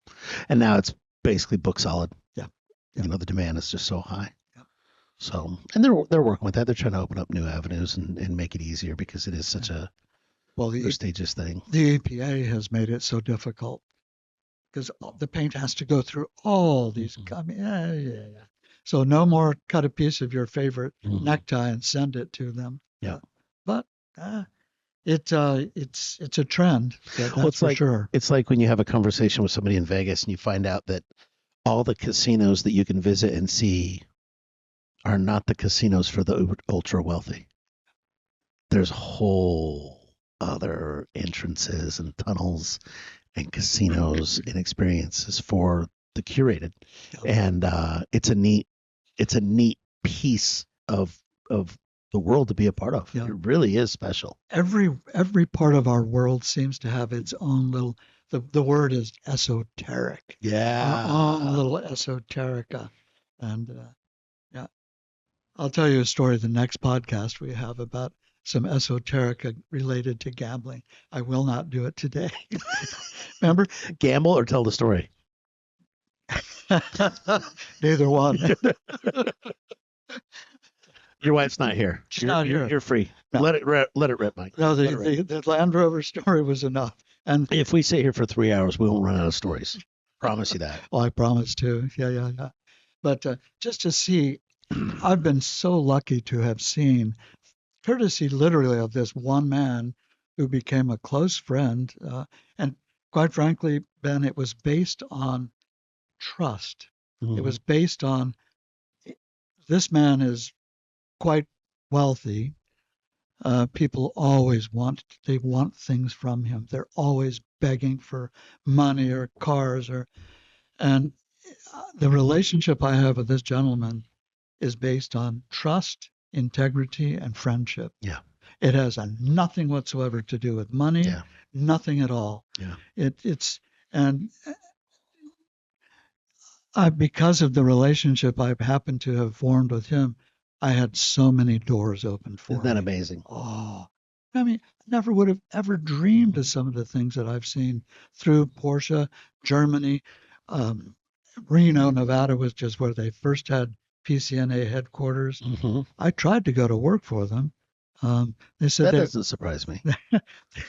And now it's basically book solid. yeah, yeah, You know, the demand is just so high. yeah. So, and they're working with that. They're trying to open up new avenues and make it easier because it is Yeah. such a Well, prestigious thing. the EPA has made it so difficult because the paint has to go through all these. Mhm. I mean, yeah. So no more cut a piece of your favorite Mhm. necktie and send it to them. Yeah. But it's a trend. Well, That's for sure. it's like when you have a conversation with somebody in Vegas and you find out that all the casinos that you can visit and see are not the casinos for the ultra wealthy. There's whole other entrances and tunnels and casinos and experiences for the curated, Yeah. and it's a neat piece of the world to be a part of. Yeah. It really is special. Every part of our world seems to have its own little. The word is esoteric. Our own Yeah. little esoterica, and yeah. I'll tell you a story the next podcast we have about some esoterica related to gambling. I will not do it today. Remember? Gamble or tell the story. Neither one. Your wife's not here. She's not here. You're free. No. Let it rip, Mike. No, Let it rip. the Land Rover story was enough. And If we sit here for 3 hours, we won't run out of stories. Promise you that. well, I promise to. Yeah. But just to see, I've been so lucky to have seen, courtesy literally of this one man who became a close friend. And quite frankly, Ben, it was based on trust. It Mhm. was based on this man is quite wealthy. People always they want things from him. They're always begging for money or cars and the relationship I have with this gentleman is based on trust, integrity, and friendship. Yeah. It has nothing whatsoever to do with money, Yeah. nothing at all. Yeah. It's and because of the relationship I've happened to have formed with him, I had so many doors open Isn't for that me. amazing? Oh, I mean, I never would have ever dreamed of some of the things that I've seen through Porsche, Germany, um, Reno, Nevada was just where they first had PCNA headquarters. Hmm. I tried to go to work for them. They said That doesn't surprise me.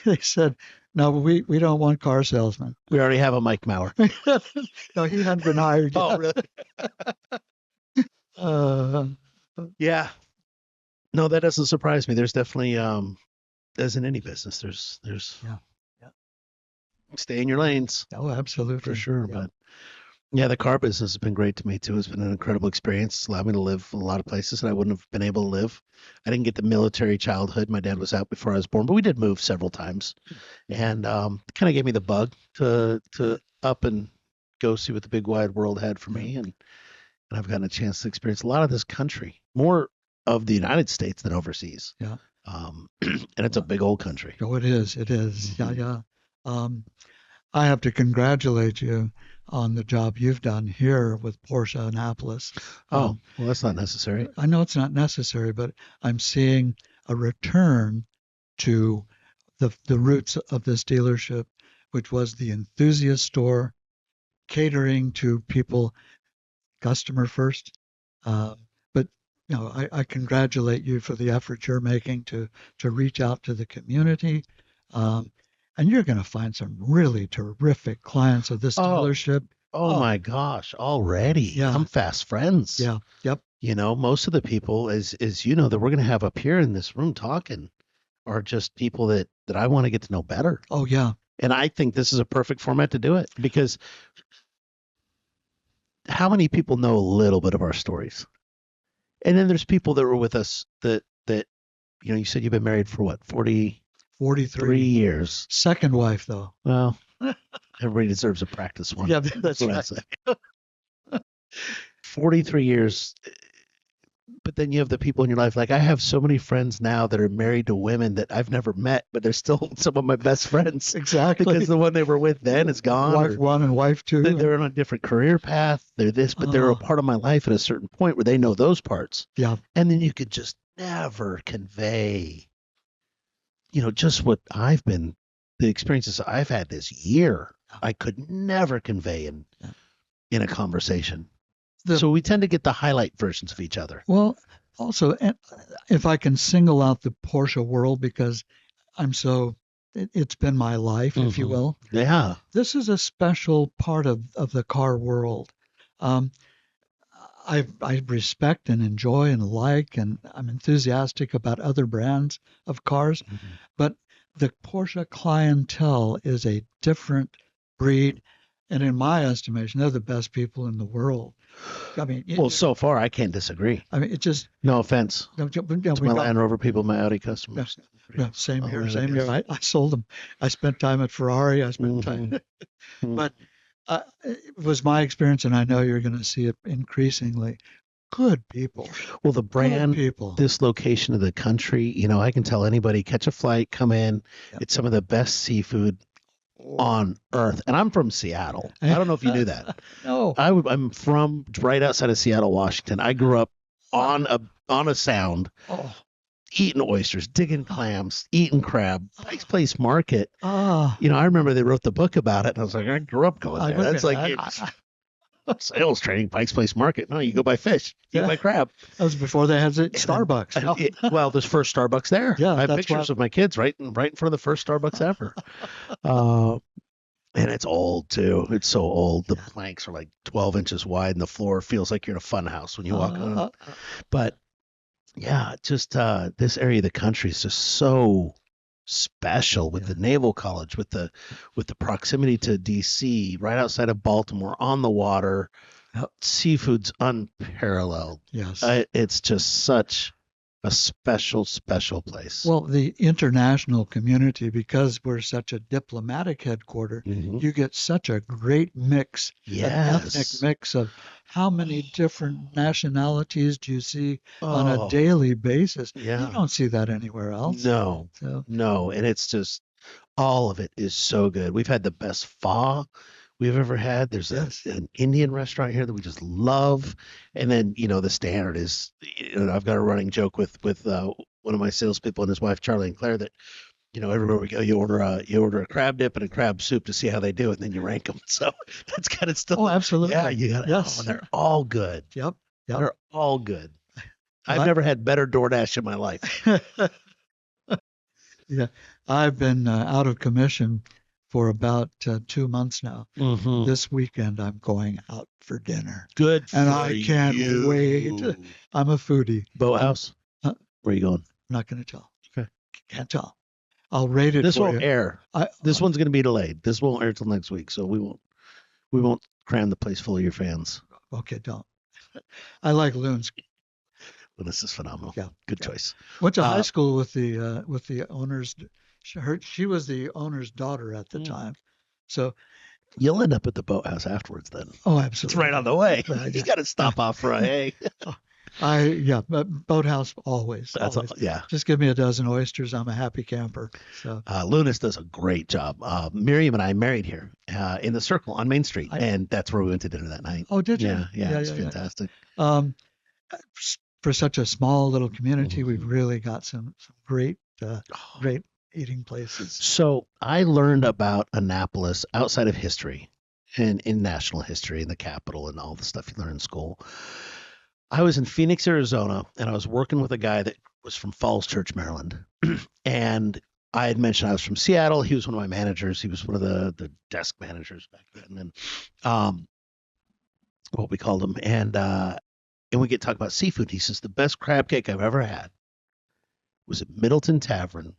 they said, no, we don't want car salesmen. We already have a Mike Maurer. No, he hadn't been hired yet. Oh, really? Uh, Yeah. No, that doesn't surprise me. There's definitely, as in any business, there's yeah, yeah. stay in your lanes Oh, absolutely. for sure. Yeah. But yeah, the car business has been great to me too. It's been an incredible experience. It's allowed me to live in a lot of places that I wouldn't have been able to live. I didn't get the military childhood. My dad was out before I was born, but we did move several times, and kind of gave me the bug to up and go see what the big wide world had for me, and I've gotten a chance to experience a lot of this country, more of the United States than overseas. Yeah. And it's a big old country. Oh, it is. It is. Mhm. Yeah. I have to congratulate you on the job you've done here with Porsche Annapolis. Oh, well, that's not necessary. I know it's not necessary, but I'm seeing a return to the roots of this dealership, which was the enthusiast store, catering to people, customer first. Uh, but I congratulate you for the effort you're making to reach out to the community. Um, and you're going to find some really terrific clients of this Oh, dealership. oh Oh, my gosh, already. yeah, I'm fast friends. yeah, yep. You know, most of the people, as you know, that we're going to have up here in this room talking are just people that I want to get to know better. Oh, yeah. And I think this is a perfect format to do it because how many people know a little bit of our stories? And then there's people that were with us that you said you've been married for what, 43 43. years. Second wife, though. Well, everybody deserves a practice one. Yeah, that's what I right. say. 43 years. But then you have the people in your life. Like I have so many friends now that are married to women that I've never met, but they're still some of my best friends Exactly. because the one they were with then is gone. Wife Or one and wife two. they're on a different career path. They're this, but they're a part of my life at a certain point where they know those parts. Yeah. And then you could just never convey just what the experiences I've had this year, I could never convey in a conversation. The So we tend to get the highlight versions of each other. Well, also, if I can single out the Porsche world because it's been my life, if you Hmm. will. Yeah. This is a special part of the car world. Um, I respect and enjoy and like, and I'm enthusiastic about other brands of cars, Mhm. but the Porsche clientele is a different breed. And in my estimation, they're the best people in the world. I mean, Well, so far I can't disagree. it just, No offense to we my got, Land Rover people, my Audi yeah, customers. yeah, same All here, that, I same here. guess. I sold them. I spent time at Ferrari. I spent time, Hmm. but it was my experience, and I know you're going to see it increasingly. Good people, Well, the good brand, people. this location of the country, I can tell anybody catch a flight, come in. Yep. It's some of the best seafood on earth. And I'm from Seattle. I don't know if you knew that. No. I'm from right outside of Seattle, Washington. I grew up Ah, on a sound, oh, eating oysters, digging ah, clams, eating crab. Pike's Place Market. ah. I remember they wrote the book about it, and I was like, I grew up going I there. would be, That's like it's sales training, Pike's Place Market. No, you go buy fish, you go yeah, buy crab. that was before they had the And then, Starbucks. well, there's first Starbucks there. Yeah, I have that's why. pictures of my kids right in front of the first Starbucks ever. Uh, and it's old too. It's so old. The Yeah. planks are like 12 inches wide, and the floor feels like you're in a fun house when you walk on it. Uh, But yeah, just this area of the country is just so special with yeah. the Naval College, with the proximity to DC, right outside of Baltimore, on the water. Yep. Seafood's unparalleled. Yes. It's just such a special, special place. Well, the international community, because we're such a diplomatic headquarter, Hmm. you get such a great mix, an ethnic Yes. mix of how many different nationalities do you see on a Oh, daily basis? You yeah. don't see that anywhere else. No, So, no. And it's just all of it is so good. We've had the best pho we've ever had. There's yes. an Indian restaurant here that we just love. And then, the standard is, I've got a running joke with one of my salespeople and his wife, Charlie and Claire, that, everywhere we go, you order a crab dip and a crab soup to see how they do it, and then you rank them. So that's kind of still, Oh, yeah, absolutely. you got it. Oh, and Yes. they're all good. Yep. Yep. They're all good. I've But never had better DoorDash in my life. yeah, I've been out of commission for about 2 months now. Hmm. This weekend, I'm going out for dinner, Good and for I can't wait. you. I'm a foodie. I'm Boathouse? uh, Where are you going? not going to tell. Okay. Can't tell. I'll rate it This for won't you. air. I This one's going to be delayed. This won't air till next week, so we won't cram the place full of your fans. okay, don't. I like loons. Well, this is phenomenal. Yeah, Good yeah. choice. Went to high Uh, school with the owners. She was the owner's daughter at the mm. time. So, You'll end up at the boathouse afterwards. Then oh, it's right on the absolutely. way. You Yeah. got to Uh, stop off for a hey. yeah, but boathouse always, That's all. always. Yeah. Just give me a dozen oysters. I'm a happy camper. So Lunas does a great job. Miriam and I married here in the Circle on Main Street, I, and that's where we went to dinner that night. oh, did you? Yeah, yeah, Yeah, it's yeah, yeah. fantastic. Um, for such a small little community, we've Mhm. really got some great eating places. So I learned about Annapolis outside of history and in national history and the capital and all the stuff you learn in school. I was in Phoenix, Arizona, and I was working with a guy that was from Falls Church, Maryland. And I had mentioned I was from Seattle. He was one of my managers. He was one of the desk managers back then, and um, what we called him. And we get to talk about seafood. He says the best crab cake I've ever had was at Middleton Tavern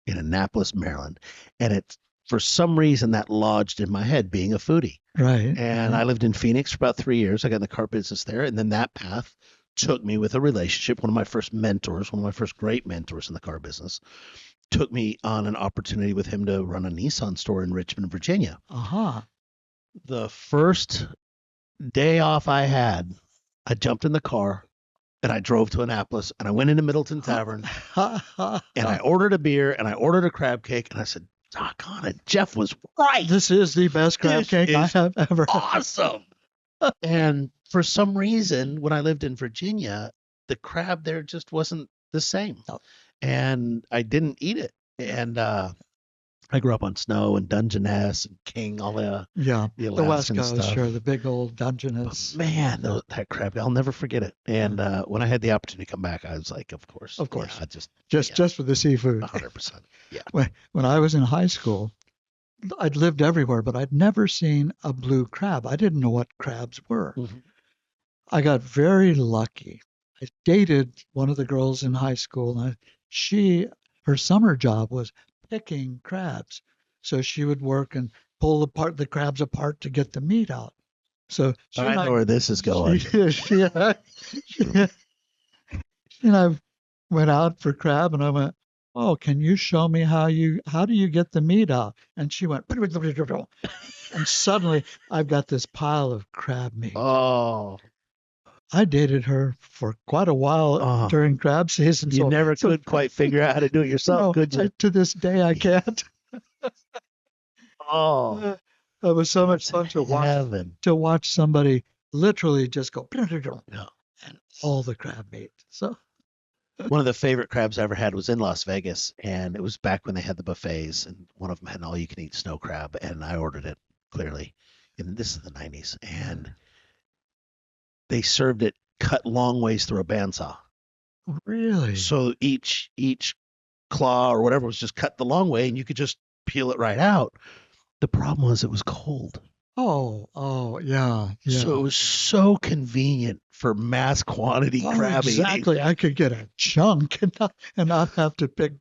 in Annapolis, Maryland. And it's for some reason that lodged in my head being a foodie. Right. And I lived in Phoenix for about 3 years. I got in the car business there. And then that path took me with a relationship. One of my first mentors, one of my first great mentors in the car business, took me on an opportunity with him to run a Nissan store in Richmond, Virginia. Aha. The first day off I had, I jumped in the car and I drove to Annapolis and I went into Middleton Tavern and I ordered a beer and I ordered a crab cake and I said, doggone it, Jeff was right. This is the best crab This cake I is have ever had. awesome. And for some reason, when I lived in Virginia, the crab there just wasn't the same. No. And I didn't eat it. And I grew up on Snow and Dungeness and King, all Yeah, the the West Alaskan Coast, stuff. sure, the big old But Dungeness. man, that crab, I'll never forget it. Yeah, And when I had the opportunity to come back, I was like, of course, of yeah, course, I just, just yeah, just for the seafood. 100%. Yeah. When I was in high school, I'd lived everywhere, but I'd never seen a blue crab. I didn't know what crabs were. Mhm. I got very lucky. I dated one of the girls in high school, and her summer job was picking crabs. So she would work and pull the crabs apart to get the meat out. So I know where this is going. she and I went out for crab, and I went, "Oh, can you show me how do you get the meat out?" And she went, and suddenly I've got this pile of crab meat. Oh, I dated her for quite a while oh, during crab season, you never so could quite figure out how to do it yourself, could you? to this day I can't. Oh, It was so much that's fun heaven. to watch somebody literally just go No. and all the crab meat. So One of the favorite crabs I ever had was in Las Vegas, and it was back when they had the buffets, and one of them had an all-you-can-eat snow crab, and I ordered it clearly. And this is the 90s, and they served it cut long ways through a bandsaw. really, So each claw or whatever was just cut the long way, and you could just peel it right out. The problem was it was cold. oh yeah, So it yeah. was so convenient for mass quantity Oh, crab eating, exactly. I could get a chunk and not have to pick.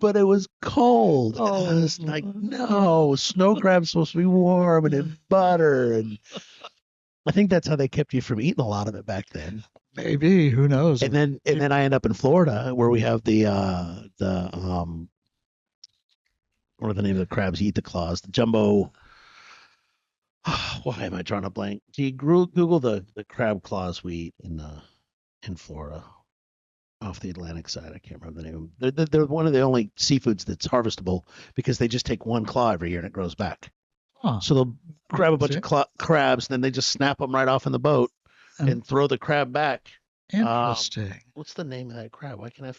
but it was cold. And I Oh, was like, no, snow crab's supposed to be warm and in butter. And I think that's how they kept you from eating a lot of it back then. maybe, who knows? And then I end up in Florida where we have the what are the name of the crabs? You eat the claws, the jumbo. Why am I drawing a blank? Do you Google the crab claws we eat in Florida off the Atlantic side? I can't remember the name. They're one of the only seafoods that's harvestable because they just take one claw every year and it grows back. Huh. So they'll grab a bunch See? of crabs, and then they just snap them right off in the boat And and throw the crab back. Um, interesting. what's the name of that crab? Why can I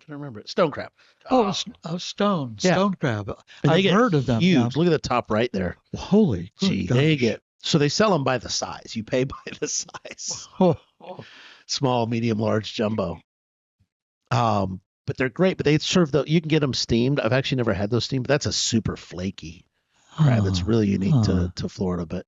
remember it? Stone crab. Oh, Oh, yeah. stone crab. And they I've get heard of them. Yeah. huge. Look at the top right there. Holy good Gee, they gosh. get so they sell them by the size. You pay by the size. Oh, Small, medium, large, jumbo. But they're great. But they serve you can get them steamed. I've actually never had those steamed, but that's a super flaky crab. It's huh, really unique huh. to Florida. But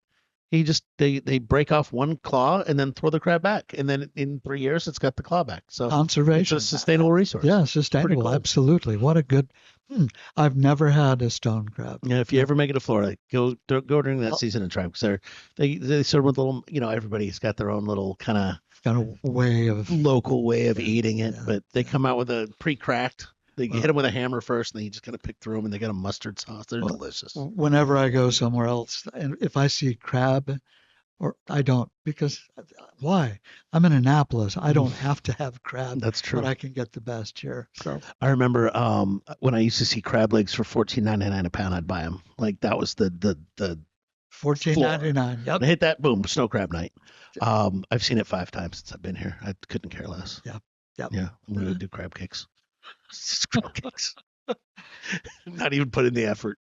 they break off one claw and then throw the crab back, and then in 3 years it's got the claw back. So it's a Conservation. sustainable resource. Yeah, Pretty sustainable. cool. Absolutely. What a good. Hmm. I've never had a stone crab. Yeah, if you ever make it to Florida, go during that Oh, season and try them because they serve with little. Everybody's got their own little kind of got a way of. local way of Yeah, eating it, yeah, but they yeah. come out with a pre-cracked. They hit Well, them with a hammer first, and then you just kind of pick through them, and they got a mustard sauce. They're well, delicious. whenever I go somewhere else, and if I see crab, or I don't, because why? I'm in Annapolis. I don't have to have crab, That's but true. I can get the best here. So I remember when I used to see crab legs for 14.99 a pound, I'd buy them. Like that was the fourteen floor. ninety nine. Yep. When I hit that, boom, snow crab night. I've seen it 5 times since I've been here. I couldn't care less. Yep. Yep. Yeah, I'm gonna do crab cakes. Crab cakes. Not even put in the effort.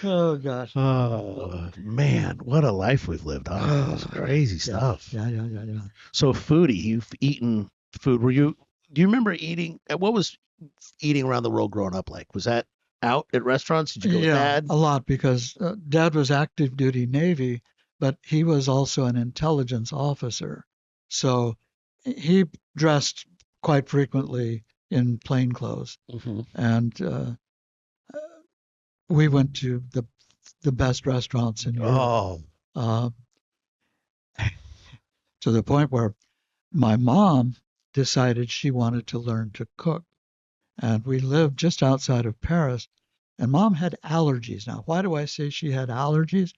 Oh gosh. Oh man, what a life we've lived, huh? It's crazy Yeah. stuff. Yeah. So foodie, you've eaten food. Do you remember eating? What was eating around the world growing up like? Was that out at restaurants? Did you go with Yeah, dad? a lot because Dad was active duty Navy, but he was also an intelligence officer. So he dressed quite frequently in plain clothes. Hmm. And we went to the best restaurants in Europe, Oh, uh, to the point where my mom decided she wanted to learn to cook. And we lived just outside of Paris. And mom had allergies. Now, why do I say she had allergies?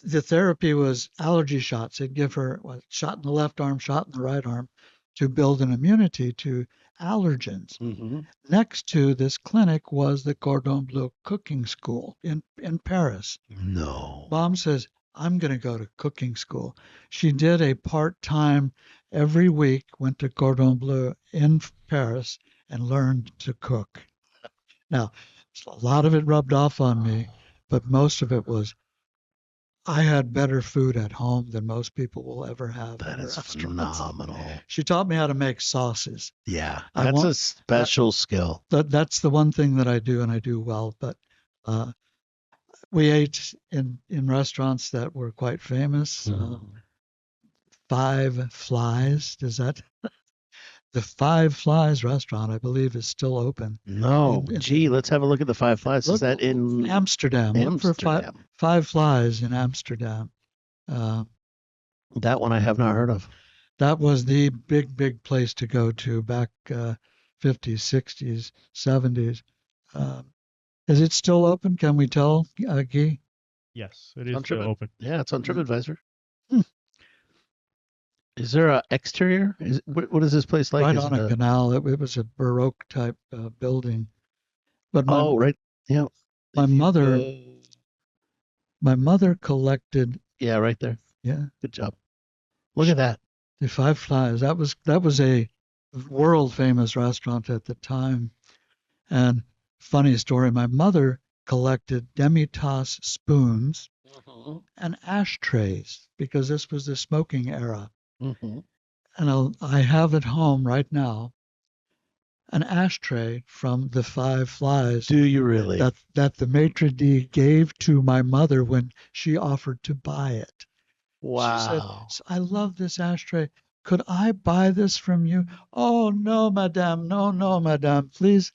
The therapy was allergy shots. They'd give her a shot in the left arm, shot in the right arm to build an immunity to allergens. hmm. Next to this clinic was the Cordon Bleu cooking school in Paris. No. Mom says, I'm going to go to cooking school. She did a part time every week, went to Cordon Bleu in Paris and learned to cook. Now, a lot of it rubbed off on me, but most of it was I had better food at home than most people will ever have That in is restaurants. phenomenal. She taught me how to make sauces. Yeah, I that's want a special skill. that's the one thing that I do and I do well. But uh, we ate in restaurants that were quite famous. Mhm. Five Flies. Does that the Five Flies restaurant? I believe is still open. No, In gee, let's have a look at the Five Flies. Is look that in Amsterdam. Look for Amsterdam? Five Flies in Amsterdam. Uh, That one I have not heard of. that was the big place to go to back 50s, 60s, 70s. Um, is it still open? Can we tell, Guy? Yes, it It's is on still Trip. open. Yeah, it's on Yeah. TripAdvisor. Hmm. Is there a exterior? What is this place like? Right Is on it a a? canal. It was a Baroque type building. But Oh, right. Yeah. my If you mother go, my mother collected, yeah, right there. yeah, Good job. Look at that. the Five Flies. That was a world famous restaurant at the time. And funny story, my mother collected demi-tasse spoons Hmm. and ashtrays because this was the smoking era. Hmm. And I have at home right now an ashtray from the Five Flies Do you really? that the maitre d' gave to my mother when she offered to buy it. She said, Wow. "I love this ashtray. Could I buy this from you?" "Oh no, madame. No, no, madame. Please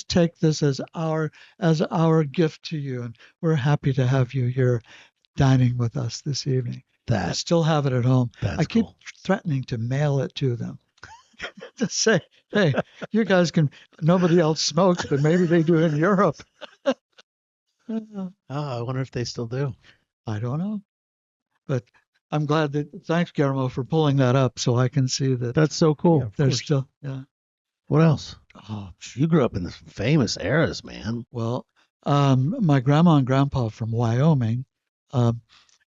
take this as our gift to you, and we're happy to have you here dining with us this evening." I That still have it at home. I that's keep cool. threatening to mail it to them to say, "Hey, you guys can. Nobody else smokes, but maybe they do in Europe." Uh, Oh, I wonder if they still do. I don't know, but I'm glad that. Thanks, Guillermo, for pulling that up so I can see that That's so Yeah, cool. of there's course. still. Yeah. What else? Oh, You grew up in the famous eras, man. well, my grandma and grandpa from Wyoming. Um,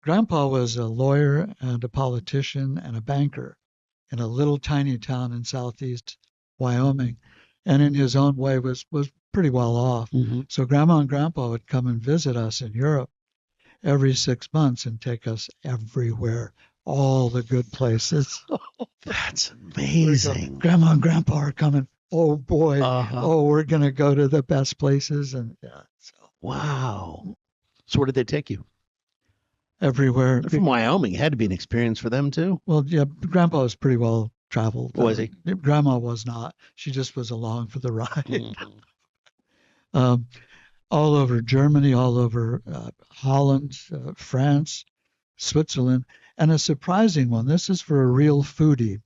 Grandpa was a lawyer and a politician and a banker in a little tiny town in southeast Wyoming, and in his own way was pretty well off. Hmm. So Grandma and Grandpa would come and visit us in Europe every 6 months and take us everywhere, all the good places. That's We go, amazing. Grandma and Grandpa are coming. Oh boy, Uh-huh. oh we're gonna go to the best places, and yeah, so Wow. So where did they take you? everywhere. They're from Wyoming. It had to be an experience for them too. Well, yeah, Grandpa was pretty well traveled. Was he? Grandma was not. She just was along for the ride. Mhm. Um, all over Germany, all over Holland, France, Switzerland, and a surprising one. This is for a real foodie. A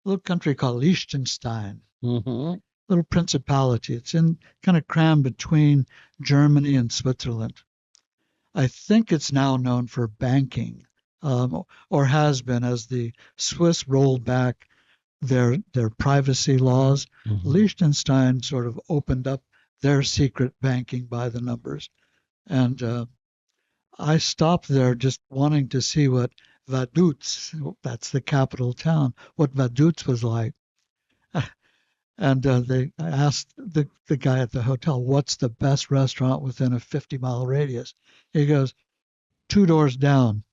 little country called Liechtenstein, Mhm. little principality. It's in kind of crammed between Germany and Switzerland. I think it's now known for banking, or has been as the Swiss rolled back their privacy laws. Mhm. Liechtenstein sort of opened up their secret banking by the numbers, and I stopped there just wanting to see what Vaduz, that's the capital town, what Vaduz was like. And I asked the guy at the hotel, "What's the best restaurant within a 50-mile radius?" He goes, "Two doors down."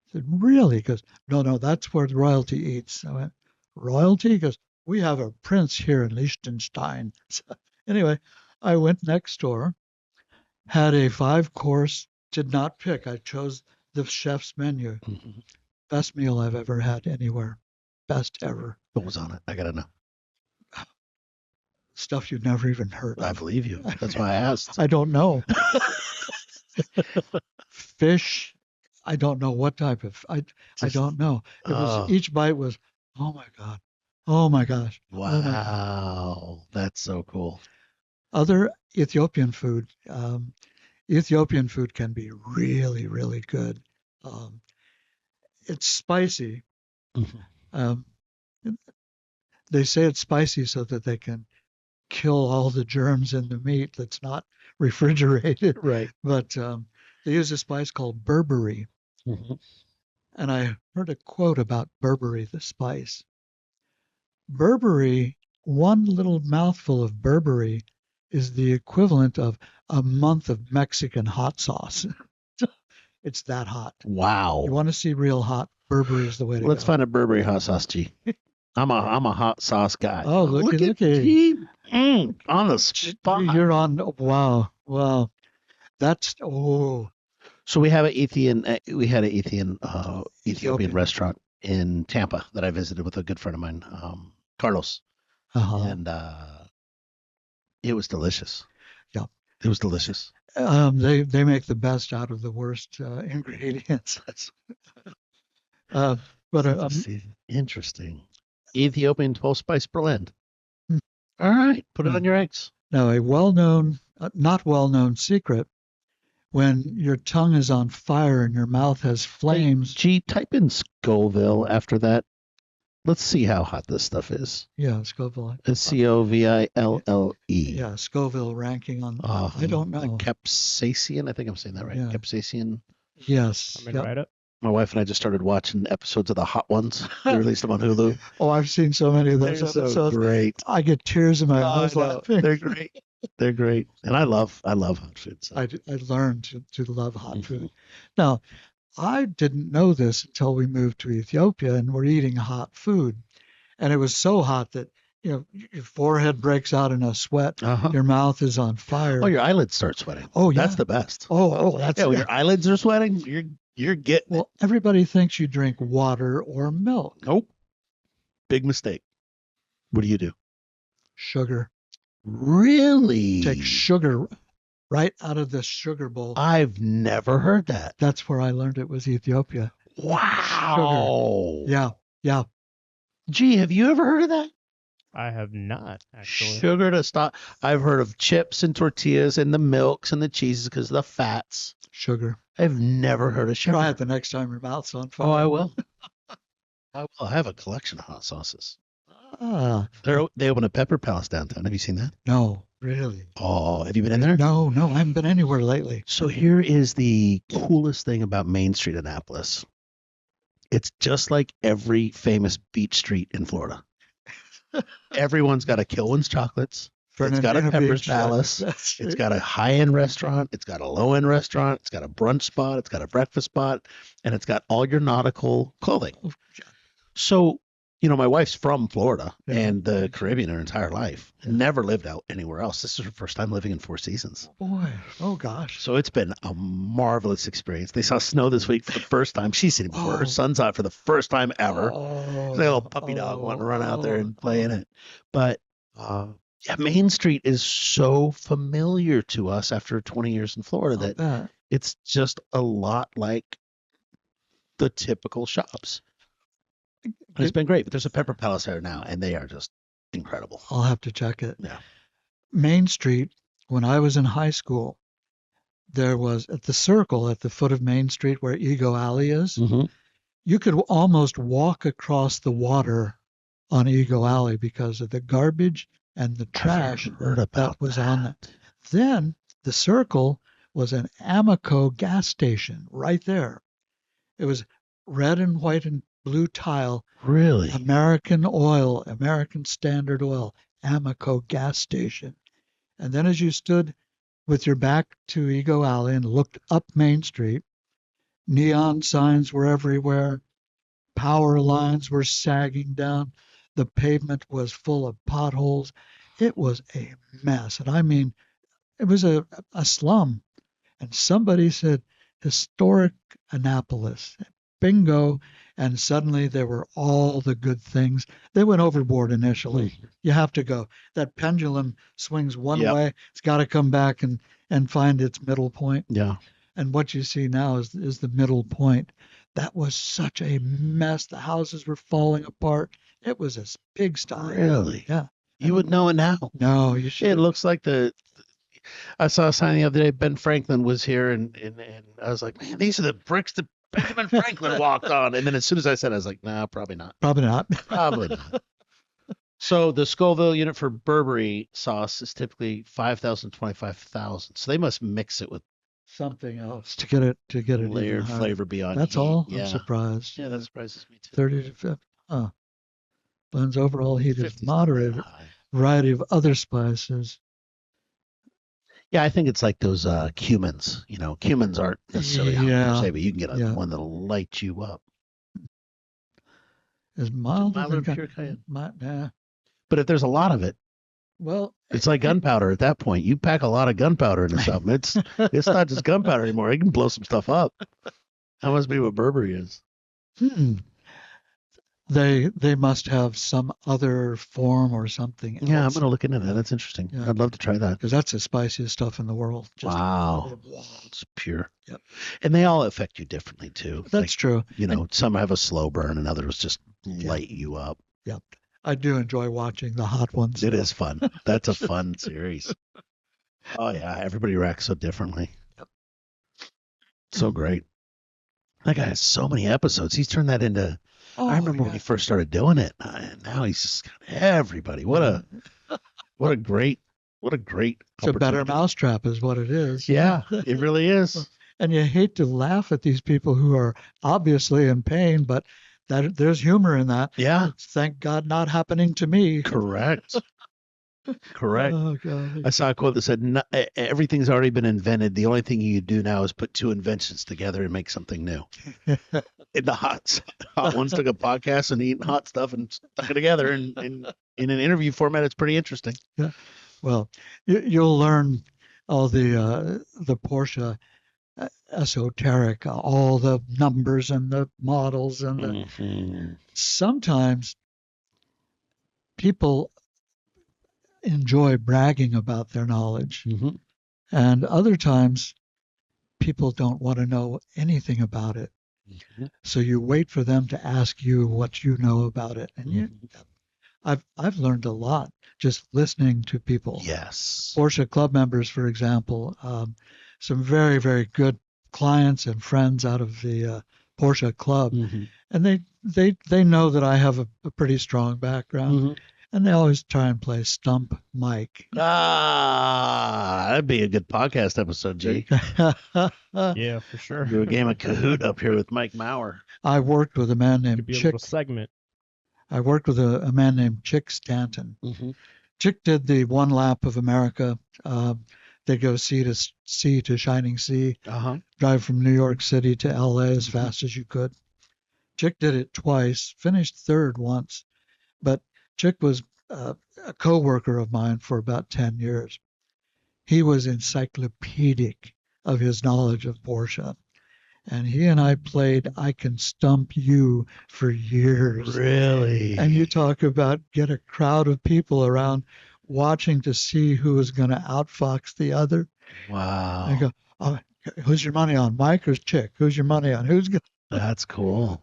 I said, "Really?" He goes, "No, no, that's where the royalty eats." I went, "Royalty?" He goes, "We have a prince here in Liechtenstein." So, anyway, I went next door, had a 5 course, did not pick. I chose the chef's menu. Mhm. Best meal I've ever had anywhere. Best ever. What was on it? I gotta know. Stuff you've never even heard I of. believe you. That's why I asked. I don't know. Fish, I don't know what type of. I Just don't know. It was oh each bite was, oh my God, oh my gosh, oh my God. wow, that's so cool. Other Ethiopian food. Ethiopian food can be really, really good. Um, it's spicy. Mhm. Um, they say it's spicy so that they can kill all the germs in the meat that's not refrigerated. Right. But they use a spice called berberry. Mhm. And I heard a quote about berberry, the spice. Berberry one little mouthful of Burberry is the equivalent of a month of Mexican hot sauce. It's that hot. You Wow. want to see real hot? Burberry is the way to Let's go. find a Burberry hot sauce, G. I'm a hot sauce guy. Oh, Look at looky. G on the spot. You're on. Wow, wow. That's oh, So we have an we had an Ethiopian Ethiopian. restaurant in Tampa that I visited with a good friend of mine, Carlos, Uh-huh. and it was delicious. Yeah. It was delicious. They make the best out of the worst ingredients. That's Uh, but interesting. Ethiopian 12 spice blend. Hmm. All right, put it on your eggs. Now, a well-known, not well-known secret, when your tongue is on fire and your mouth has flames. G, type in Scoville after that. Let's see how hot this stuff is. Yeah, Scoville. Scoville. Yeah, Scoville ranking on. I don't know. Capsaicin. I think I'm saying that right. Yeah. Capsaicin. Yes. I'm gonna write it. My wife and I just started watching episodes of the Hot Ones. They released them on Hulu. Oh, I've seen so many of those They're episodes. so great. I get tears in my eyes laughing. They're great. They're great, and I love hot food. So. I learned to love hot food. Now, I didn't know this until we moved to Ethiopia and we're eating hot food, and it was so hot that your forehead breaks out in a sweat. Uh-huh. Your mouth is on fire. Oh, your eyelids start sweating. Oh, yeah. That's the best. That's when your eyelids are sweating, you're getting it. Well, everybody thinks you drink water or milk. Nope. Big mistake. What do? Sugar. Really? Take sugar right out of the sugar bowl. I've never heard that. That's where I learned it was Ethiopia. Wow. Sugar. Yeah. Gee, have you ever heard of that? I have not, actually. Sugar to stop. I've heard of chips and tortillas and the milks and the cheeses because of the fats. Sugar. I've never heard of sugar. Try it the next time your mouth's on fire. Oh, I will. I will. I have a collection of hot sauces. Ah. They open a Pepper Palace downtown. Have you seen that? No, really. Oh, have you been in there? No, I haven't been anywhere lately. So here is the coolest thing about Main Street, Annapolis. It's just like every famous beach street in Florida. Everyone's got a Kilwin's Chocolates. It's got a Pepper's Palace. It's got a high-end restaurant. It's got a low-end restaurant. It's got a brunch spot. It's got a breakfast spot. And it's got all your nautical clothing. So, my wife's from Florida and the Caribbean her entire life. Never lived out anywhere else. This is her first time living in Four Seasons. Boy. Oh, gosh. So it's been a marvelous experience. They saw snow this week for the first time. She's seen it before. Her son's out for the first time ever. It's like a little puppy dog wanting to run out there and play in it. But Main Street is so familiar to us after 20 years in Florida that it's just a lot like the typical shops. And it's been great. But there's a Pepper Palace there now, and they are just incredible. I'll have to check it. Yeah. Main Street, when I was in high school, there was at the Circle at the foot of Main Street where Ego Alley is, you could almost walk across the water on Ego Alley because of the garbage and the trash that was on it. Then the Circle was an Amoco gas station right there. It was red and white and blue tile. Really? American Oil, American Standard Oil, Amoco gas station. And then as you stood with your back to Ego Alley and looked up Main Street, neon signs were everywhere. Power lines were sagging down. The pavement was full of potholes. It was a mess. And I mean, it was a slum. And somebody said, historic Annapolis. Bingo. And suddenly there were all the good things. They went overboard initially. You have to go. That pendulum swings one way. It's got to come back and find its middle point. Yeah. And what you see now is the middle point. That was such a mess. The houses were falling apart. It was a pigsty. Really? Yeah. You would know it now. No, you should. It looks like I saw a sign the other day. Ben Franklin was here, and I was like, man, these are the bricks that Benjamin Franklin walked on. And then as soon as I said it, I was like, nah, probably not. Probably not. Probably not. So the Scoville unit for Burberry sauce is typically 5,000, 25,000. So they must mix it with something else to get it layered flavor beyond. That's heat. all. Yeah. I'm surprised. Yeah, that surprises me too. 30 to 50. Blend's overall heat is moderated. variety of other spices. Yeah, I think it's like those cumins. Cumins aren't necessarily hot per Yeah, se, but you can get yeah. one that'll light you up. As milder Milder than pure cayenne. nah. But if there's a lot of it, Well, it's like gunpowder at that point. You pack a lot of gunpowder into something. It's not just gunpowder anymore. It can blow some stuff up. That must be what Burberry is. They must have some other form or something Yeah, I'm else. gonna look into that. Yeah. That's interesting. Yeah. I'd love to try that. Because that's the spiciest stuff in the world. Just Wow. It's pure. Yep. And they all affect you differently too. That's true. Some have a slow burn and others just light you up. Yep. I do enjoy watching the hot ones. It is fun. That's a fun series. Oh yeah, everybody reacts so differently. Yep. So great. That guy has so many episodes. He's turned that into. I remember when he first started doing it. And now he's just got everybody. What a great. It's a better mousetrap, is what it is. Yeah, it really is. And you hate to laugh at these people who are obviously in pain, but there's humor in that. Yeah. Thank God, not happening to me. Correct. Correct. Oh, God. I saw a quote that said, everything's already been invented. The only thing you do now is put two inventions together and make something new. And the hot ones took a podcast and eating hot stuff and stuck it together. And in an interview format, it's pretty interesting. Yeah. Well, you'll learn all the Porsche esoteric, all the numbers and the models and sometimes people enjoy bragging about their knowledge, and other times people don't want to know anything about it. So you wait for them to ask you what you know about it, and I've learned a lot just listening to people. Yes. Porsche Club members, for example, some very, very good clients and friends out of the Porsche Club, and they know that I have a pretty strong background, and they always try and play Stump Mike. That'd be a good podcast episode, G. Yeah, for sure. Do a game of Kahoot up here with Mike Maurer. I worked with a man named Could be a Chick. little segment. I worked with a man named Chick Stanton. Chick did the one lap of America. They go sea to shining sea, drive from New York City to LA as fast as you could. Chick did it twice, finished third once, but Chick was a co-worker of mine for about 10 years. He was encyclopedic of his knowledge of Porsche. And he and I played I Can Stump You for years. Really? And you talk about get a crowd of people around watching to see who was going to outfox the other. Wow. I go, oh, who's your money on, Mike or Chick? Who's your money on? Who's going? That's cool.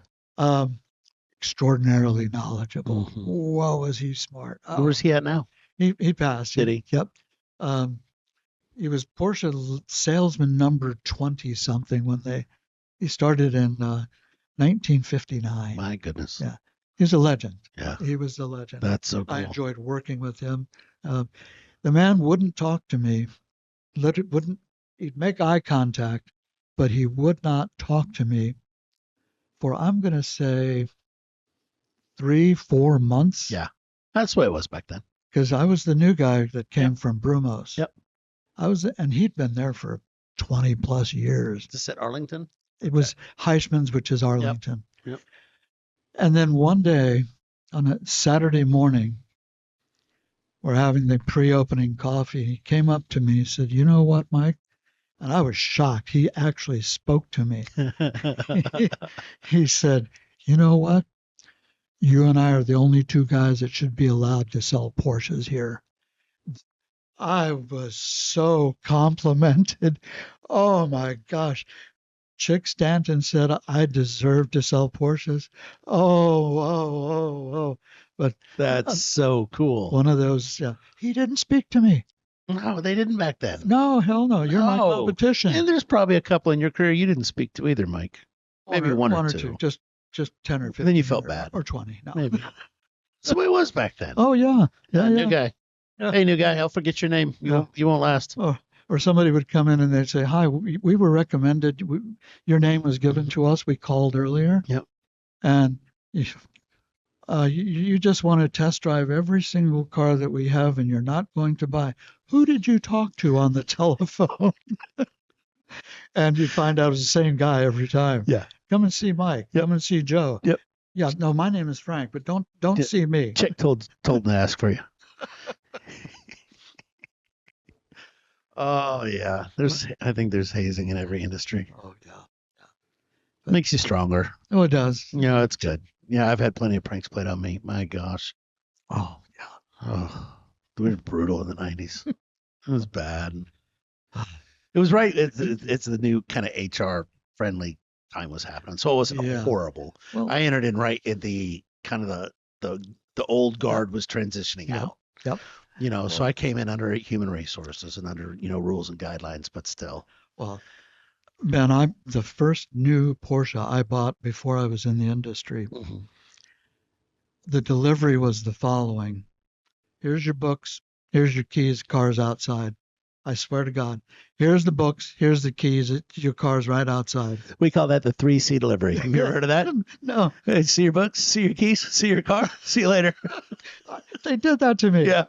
Extraordinarily knowledgeable. Whoa, was he smart? Where's he at now? He passed. Did he? Yep. He was Porsche salesman number 20 something when he started in 1959. My goodness. Yeah. He's a legend. Yeah. He was a legend. That's so cool. I enjoyed working with him. The man wouldn't talk to me. He'd make eye contact, but he would not talk to me for, I'm going to say, 3-4 months. Yeah. That's the way it was back then. Because I was the new guy that came from Brumos. Yep. And he'd been there for 20 plus years. Is this at Arlington? It was Heisman's, which is Arlington. Yep. And then one day on a Saturday morning, we're having the pre-opening coffee. He came up to me and said, "You know what, Mike?" And I was shocked. He actually spoke to me. He said, "You know what? You and I are the only two guys that should be allowed to sell Porsches here." I was so complimented. Oh my gosh. Chick Stanton said I deserve to sell Porsches. Oh. But that's so cool. One of those, he didn't speak to me. No, they didn't back then. No, hell no. You're my competition. And there's probably a couple in your career you didn't speak to either, Mike. Maybe one or two. Just 10 or 15. And then you felt bad. Or 20. No. Maybe. That's the way it was back then. Oh, yeah. New guy. Yeah. Hey, new guy, I'll forget your name. You won't last. Or somebody would come in and they'd say, "Hi, we were recommended. Your name was given to us. We called earlier." Yep. And You just want to test drive every single car that we have, and you're not going to buy. Who did you talk to on the telephone? And you'd find out it's the same guy every time. Yeah. Come and see Mike. Yep. Come and see Joe. Yep. Yeah, no, my name is Frank, but don't Yep. see me. Chick told him to ask for you. Oh yeah, I think there's hazing in every industry. Oh yeah. It makes you stronger. Oh, it does. Yeah, it's good. Yeah, I've had plenty of pranks played on me. My gosh. Oh yeah. Oh, it was brutal in the 90s. It was bad. It was right. It's the new kind of HR friendly time was happening, so it wasn't Yeah. horrible. Well, I entered in right in the kind of the old guard was transitioning Yep. out. Yep. You know, so I came in under human resources and under rules and guidelines, but still. well, man, the first new Porsche I bought before I was in the industry. Mhm. The delivery was the following: here's your books, here's your keys, car's outside. I swear to God, here's the books, here's the keys, your car's right outside. We call that the 3C delivery. Have you ever heard of that? No, Hey, see your books, see your keys, see your car, see you later. they did that to me. Yeah,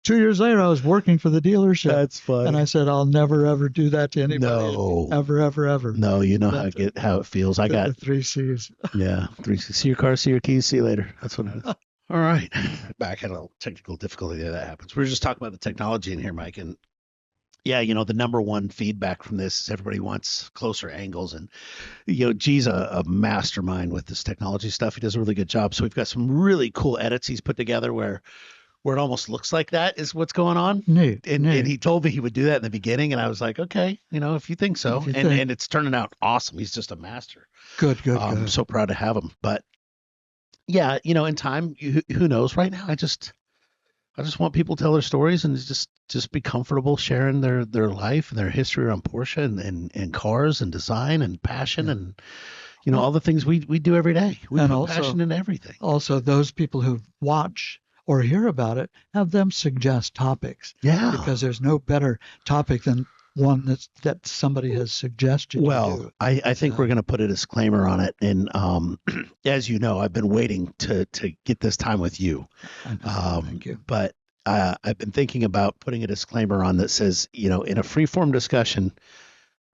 2 years later, I was working for the dealership, that's funny. and I said, I'll never ever do that to anybody. No. Ever, ever, ever. No, you know But how it feels. I got the 3Cs. yeah, 3C. See your car, see your keys, see you later. That's what it is. All right, back at a little technical difficulty that happens. We were just talking about the technology in here, Mike, and yeah, the number one feedback from this is everybody wants closer angles, and G's a mastermind with this technology stuff. He does a really good job. So we've got some really cool edits he's put together where it almost looks like that is what's going on. Neat. And he told me he would do that in the beginning, and I was like, okay, if you think so, and it's turning out awesome. He's just a master. Good. I'm so proud to have him. But yeah, in time, who knows? Right now, I just want people to tell their stories and just be comfortable sharing their life and their history around Porsche and cars and design and passion and all the things we do every day. We And put also- passion in everything. Also, those people who watch or hear about it, have them suggest topics, Yeah. because there's no better topic than one that somebody has suggested. to Well, do. I think we're going to put a disclaimer on it. And as you know, I've been waiting to get this time with you. Thank you. But I've been thinking about putting a disclaimer on that says, in a free-form discussion,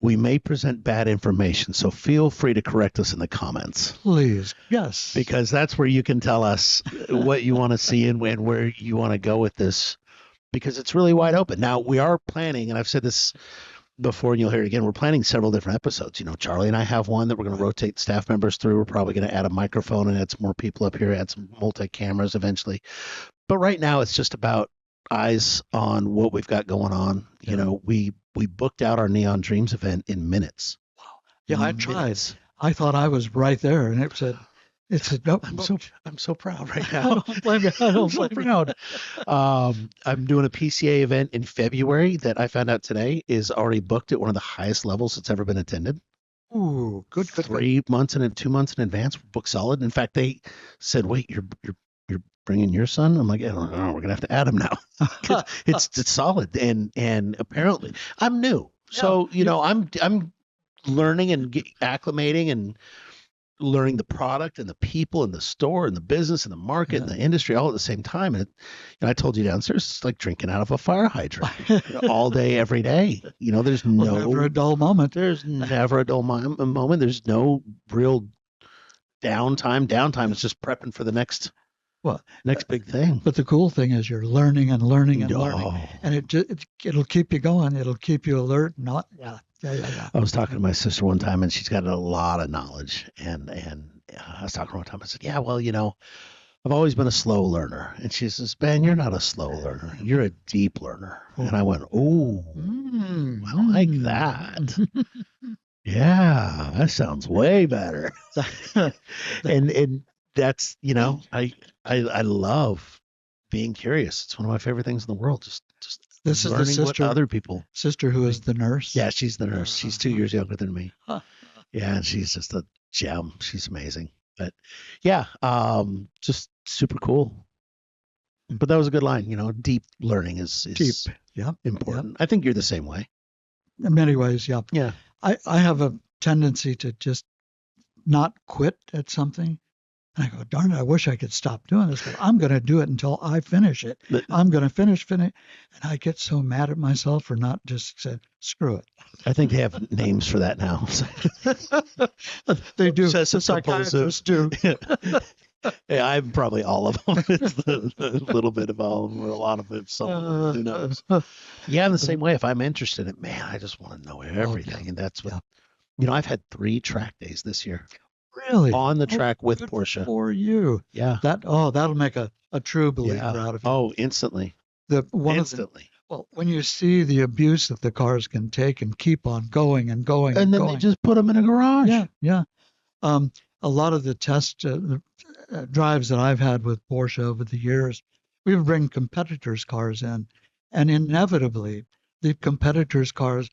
we may present bad information. So feel free to correct us in the comments. Please, yes. Because that's where you can tell us what you want to see and where you want to go with this. Because it's really wide open. Now, we are planning, and I've said this before, and you'll hear it again, we're planning several different episodes. Charlie and I have one that we're going to rotate staff members through. We're probably going to add a microphone and add some more people up here, add some multi-cameras eventually. But right now, it's just about eyes on what we've got going on. Yeah. We booked out our Neon Dreams event in minutes. Wow. Yeah, I tried. Minutes. I thought I was right there, and it said, no. I'm so proud right I now. don't blame you. I I'm don't so blame you. proud. I'm doing a PCA event in February that I found out today is already booked at one of the highest levels that's ever been attended. Ooh, good. 3 months and 2 months in advance, booked solid. In fact, they said, "Wait, you're bringing your son?" I'm like, "I don't know. We're gonna have to add him now." 'Cause it's solid, and apparently I'm new, so I'm learning and acclimating and learning the product and the people and the store and the business and the market and the industry all at the same time. And I told you downstairs, it's like drinking out of a fire hydrant all day, every day. There's Never a dull moment. there's never a dull moment. There's no real downtime. Downtime is just prepping for the next big thing. But the cool thing is you're learning and learning and Oh. learning, and it'll keep you going. It'll keep you alert. Yeah. I was talking to my sister one time, and she's got a lot of knowledge. And I was talking to her one time. I said, "Yeah, well, I've always been a slow learner." And she says, "Ben, you're not a slow learner. You're a deep learner." And I went, "Oh, I like that. Yeah, that sounds way better." and that's I love being curious. It's one of my favorite things in the world. Just This is the learning what sister- other people. Sister who is the nurse. Yeah, she's the nurse. She's 2 years younger than me. Huh. Yeah, and she's just a gem. She's amazing. But yeah, just super cool. But that was a good line. Deep learning is Deep. Yeah. important. I think you're the same way. In many ways, yeah. Yeah. I have a tendency to just not quit at something And I go, darn it, I wish I could stop doing this, but I'm going to do it until I finish it. But I'm going to finish. And I get so mad at myself for not just saying, screw it. I think they have names for that now. They do. Obsessive The psychiatrists do. Yeah, I'm probably all of them. It's a little bit of all of them, or a lot of it. Some of them, who knows? Yeah, I'm the same way. If I'm interested in it, man, I just want to know everything. And that's what, I've had 3 track days this year Really? on the track with Good Porsche. for you. Yeah. That'll make a true believer out of you. Oh, instantly. Instantly. Well, when you see the abuse that the cars can take and keep on going and going And then going. they just put them in a garage. Yeah. A lot of the test drives that I've had with Porsche over the years, we would bring competitors' cars in, and inevitably the competitors' cars,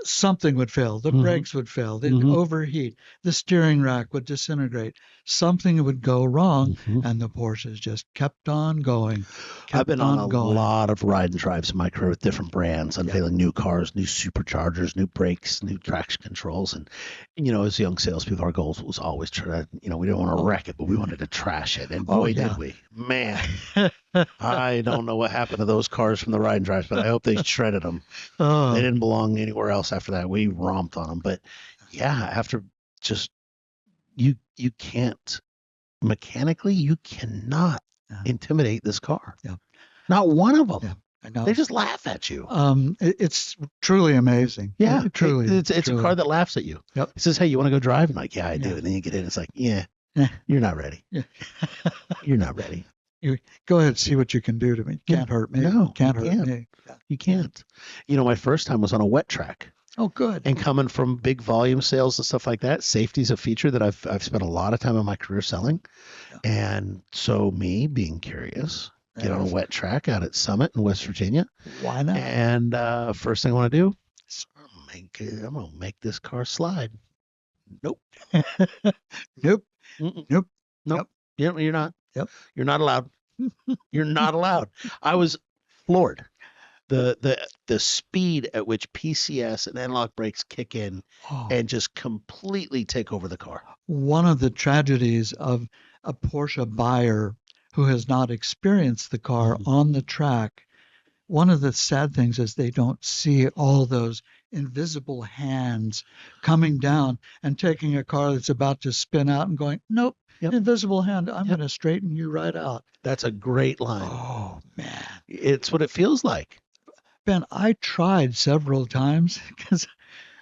something would fail. The brakes would fail. They'd overheat. The steering rack would disintegrate. Something would go wrong, and the Porsches just kept on going. I've been on a lot of ride and drives in my career with different brands, unveiling new cars, new superchargers, new brakes, new traction controls. And as young salespeople, our goal was always try to, we didn't want to wreck it, but we wanted to trash it. And boy, did we. Man, I don't know what happened to those cars from the ride and drives, but I hope they shredded them. They didn't belong anywhere else after that. We romped on them. But yeah, after just, you can't, mechanically, you cannot intimidate this car. Yeah. Not one of them. Yeah, I know. They just laugh at you. It's truly amazing. Yeah, truly. It's a car that laughs at you. Yep. It says, "Hey, you want to go drive?" I'm like, "Yeah, I do." And then you get in, it's like, "Yeah, you're not ready. Yeah. You're not ready. You go ahead, see what you can do to me. Can't hurt me. No, can't hurt me. Yeah. You can't." My first time was on a wet track. Oh, good. And coming from big volume sales and stuff like that, safety's a feature that I've spent a lot of time in my career selling. Yeah. And so me being curious, get on a wet track out at Summit in West Virginia. Why not? And first thing I want to do is I'm going to make this car slide. Nope. Nope. Nope. Nope. Yep. You're not. Yep. You're not allowed. You're not allowed. I was floored. The speed at which PCS and analog brakes kick in and just completely take over the car. One of the tragedies of a Porsche buyer who has not experienced the car on the track, one of the sad things is they don't see all those invisible hands coming down and taking a car that's about to spin out and going, nope, invisible hand, I'm going to straighten you right out. That's a great line. Oh, man. It's what it feels like. Ben, I tried several times because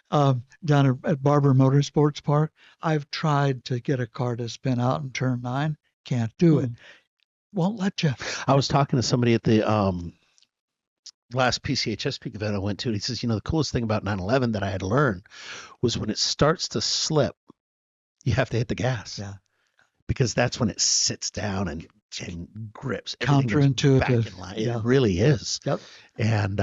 down at Barber Motorsports Park, I've tried to get a car to spin out in turn 9. Can't do it. Won't let you. I was talking to somebody at the last PCHS Peak event I went to, and he says, the coolest thing about 911 that I had to learn was when it starts to slip, you have to hit the gas. Yeah. Because that's when it sits down and grips. Counterintuitive. It really is. Yep. And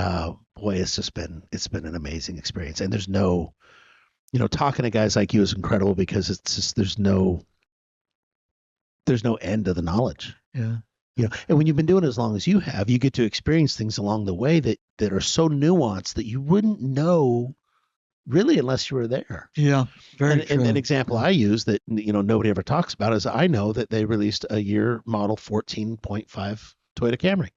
boy, it's been an amazing experience. And there's no, talking to guys like you is incredible because it's just there's no end to the knowledge. Yeah. And when you've been doing it as long as you have, you get to experience things along the way that are so nuanced that you wouldn't know really unless you were there. Yeah, very true. And an example I use that nobody ever talks about is I know that they released a year model 14.5 Toyota Camry.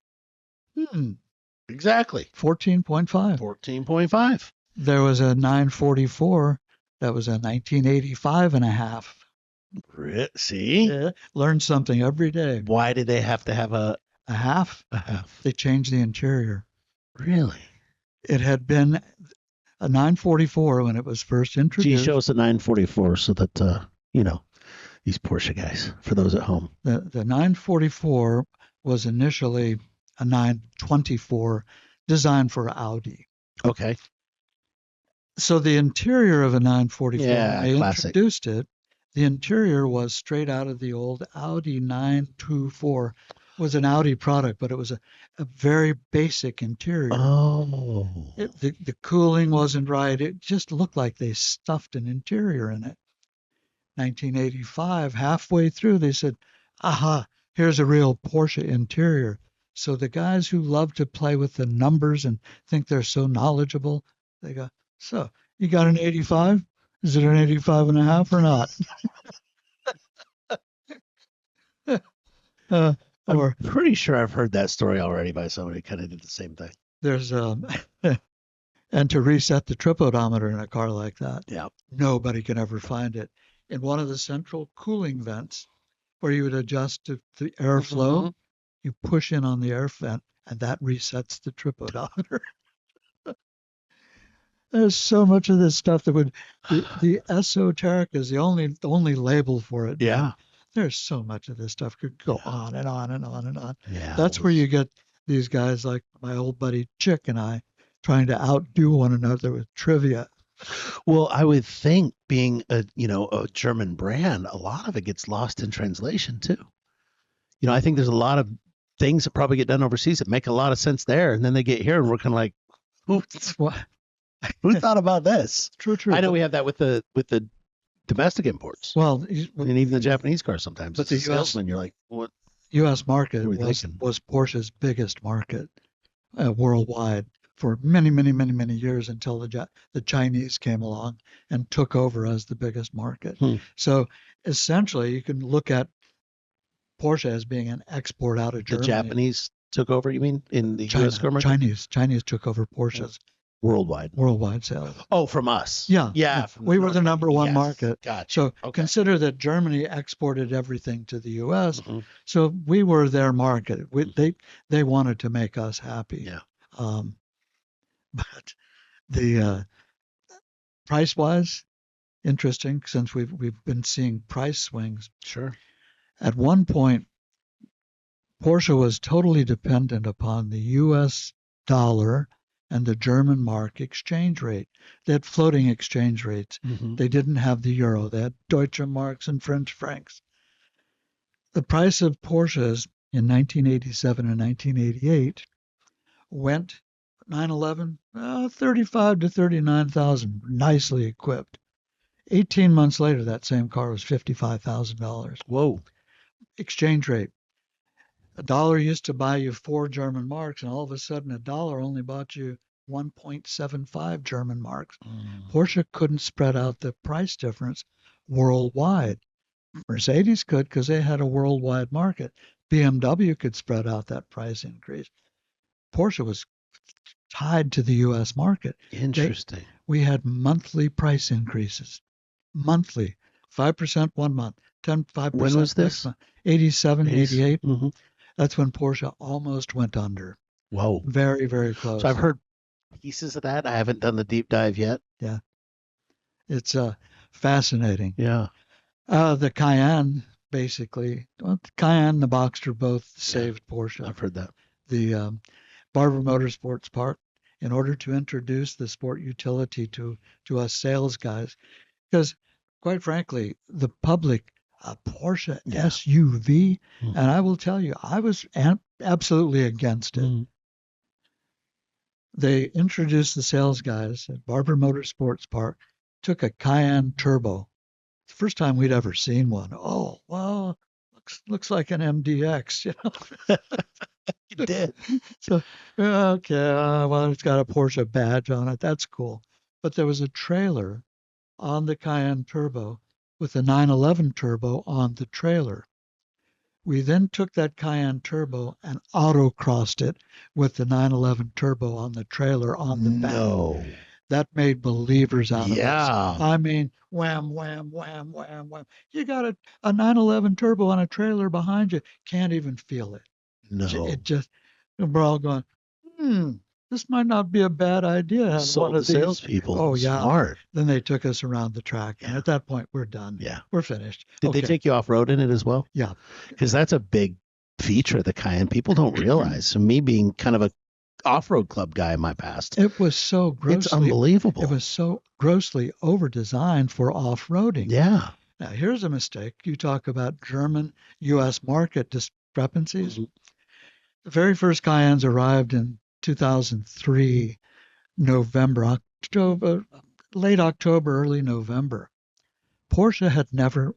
Exactly. 14.5. 14.5. There was a 944 that was a 1985 and a half. See? Yeah, learn something every day. Why did they have to have a half? A half. They changed the interior. Really? It had been a 944 when it was first introduced. Show us a 944 so that, these Porsche guys, for those at home. The 944 was initially a 924 designed for Audi. Okay. So the interior of a 944, when they classic. introduced it, the interior was straight out of the old Audi 924. It was an Audi product, but it was a very basic interior. Oh. The cooling wasn't right. It just looked like they stuffed an interior in it. 1985, halfway through, they said, aha, here's a real Porsche interior. So the guys who love to play with the numbers and think they're so knowledgeable, they go, so you got an 85? Is it an 85 and a half or not? Or I'm pretty sure I've heard that story already by somebody who kind of did the same thing. there's and to reset the trip odometer in a car like that, Yeah. nobody can ever find it. In one of the central cooling vents where you would adjust to the airflow, Mhm. you push in on the air vent and that resets the trip odometer. There's so much of this stuff that would the esoteric is the only label for it. Yeah. There's so much of this stuff could go Yeah. on and on and on and on. Yeah. That's where you get these guys like my old buddy Chick and I trying to outdo one another with trivia. Well, I would think being a German brand, a lot of it gets lost in translation too. I think there's a lot of things that probably get done overseas that make a lot of sense there, and then they get here and we're kind of like, who, Well, who thought about this? true. I know we have that with the domestic imports, Well, and even the Japanese cars sometimes. But But the the salesman, you're like, what? U.S. market What are we was thinking? Porsche's biggest market worldwide for many, many, many, many years until the Chinese came along and took over as the biggest market. So essentially, you can look at Porsche as being an export out of The Germany. Japanese took over, you mean, in the China, U.S. car market? Chinese took over Porsche's Worldwide sales. Oh, from us. Yeah, Yeah. From we were the North number one Yes. market. Gotcha. So Okay. consider that Germany exported everything to the U.S. Mhm. So we were their market. They wanted to make us happy. Yeah. But the price wise, interesting since we've been seeing price swings. Sure. At one point, Porsche was totally dependent upon the U.S. dollar and the German mark exchange rate. They had floating exchange rates. Mhm. They didn't have the euro. They had Deutsche Marks and French francs. The price of Porsches in 1987 and 1988 went 911, 35 to 39,000, nicely equipped. 18 months later, that same car was $55,000. Whoa. Exchange rate. A dollar used to buy you 4 German marks, and all of a sudden, a dollar only bought you 1.75 German marks. Porsche couldn't spread out the price difference worldwide. Mercedes could because they had a worldwide market. BMW could spread out that price increase. Porsche was tied to the U.S. market. Interesting. We had monthly price increases. Monthly. 5% one month, 5% When was next this? month. 87, 88. Mm-hmm. That's when Porsche almost went under. Whoa. Very, very close. So I've heard pieces of that. I haven't done the deep dive yet. Yeah. It's fascinating. Yeah. The Cayenne, basically, the Cayenne and the Boxster both saved Porsche. I've heard that. The Barber Motorsports Park, in order to introduce the sport utility to us sales guys, because quite frankly, the public, a Porsche SUV, and I will tell you, I was absolutely against it. They introduced the sales guys at Barber Motorsports Park, took a Cayenne Turbo. It's the first time we'd ever seen one. Oh, well, looks like an MDX, you know. You did. So, okay, well, it's got a Porsche badge on it. That's cool. But there was a trailer on the Cayenne Turbo with the 911 Turbo on the trailer. We then took that Cayenne Turbo and autocrossed it with the 911 Turbo on the trailer on the back. No. That made believers out of us. Yeah. I mean, wham, wham, wham, wham, wham. You got a 911 Turbo on a trailer behind you. Can't even feel it. No. It just, we're all going, this might not be a bad idea. Sold the salespeople. Oh, yeah. Smart. Then they took us around the track. And at that point, we're done. Yeah. We're finished. Did they take you off-road in it as well? Yeah. Because that's a big feature of the Cayenne. People don't realize. So me being kind of a off-road club guy in my past. It was so grossly. It's unbelievable. It was so grossly over-designed for off-roading. Yeah. Now, here's a mistake. You talk about German U.S. market discrepancies. Mm-hmm. The very first Cayennes arrived in 2003, October, late October, early November. Porsche had never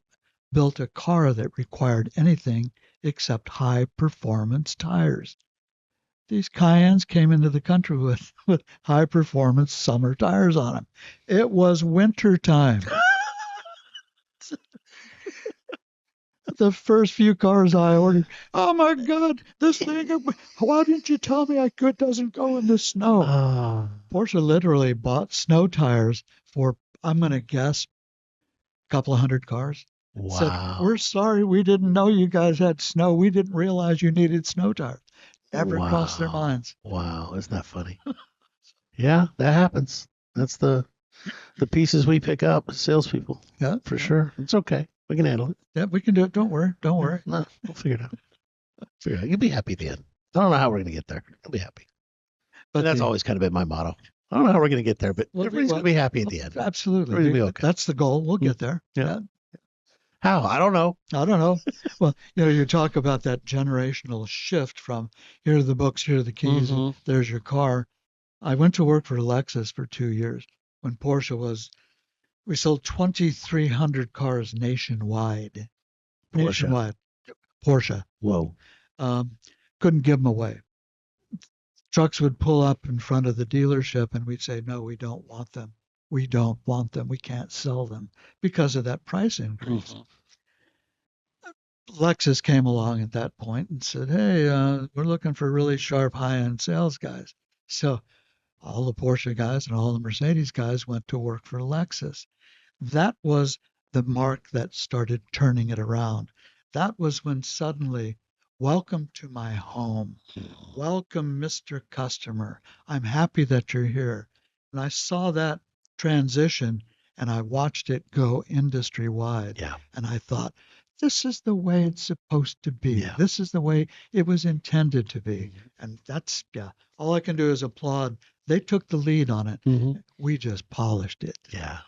built a car that required anything except high-performance tires. These Cayennes came into the country with high-performance summer tires on them. It was winter time. The first few cars I ordered, oh my God, this thing, why didn't you tell me it doesn't go in the snow? Ah, Porsche literally bought snow tires for, I'm going to guess, a couple of hundred cars. Said, we're wow. sorry, we didn't know you guys had snow. We didn't realize you needed snow tires. Never crossed their Wow. minds. Wow. Isn't that funny? Yeah, that happens. That's the pieces we pick up as salespeople. Yeah, For sure. It's okay. We can handle it. yeah, we can do it. Don't worry. Don't Yeah, worry. no, we'll figure it out. Figure it out. You'll be happy at the end. I don't know how we're gonna get there. You'll be happy. And But that's always kind of been my motto. I don't know how we're gonna get there, but everybody's gonna be happy at the end. Absolutely. Everybody's gonna be okay. That's the goal. We'll get there. Yeah. How? I don't know. I don't know. Well, you talk about that generational shift from here are the books, here are the keys, Mhm. there's your car. I went to work for Lexus for 2 years when Porsche was, we sold 2,300 cars nationwide. Porsche. Nationwide. Porsche. Whoa. Couldn't give them away. Trucks would pull up in front of the dealership and we'd say, no, we don't want them. We don't want them. We can't sell them because of that price increase. Mhm. Lexus came along at that point and said, hey, we're looking for really sharp high-end sales guys. So all the Porsche guys and all the Mercedes guys went to work for Lexus. That was the mark that started turning it around. That was when suddenly, welcome to my home. Welcome, Mr. Customer. I'm happy that you're here. And I saw that transition and I watched it go industry wide. Yeah. And I thought, this is the way it's supposed to be. Yeah. This is the way it was intended to be. Mhm. And that's, yeah, all I can do is applaud. They took the lead on it. Mhm. We just polished it. Yeah.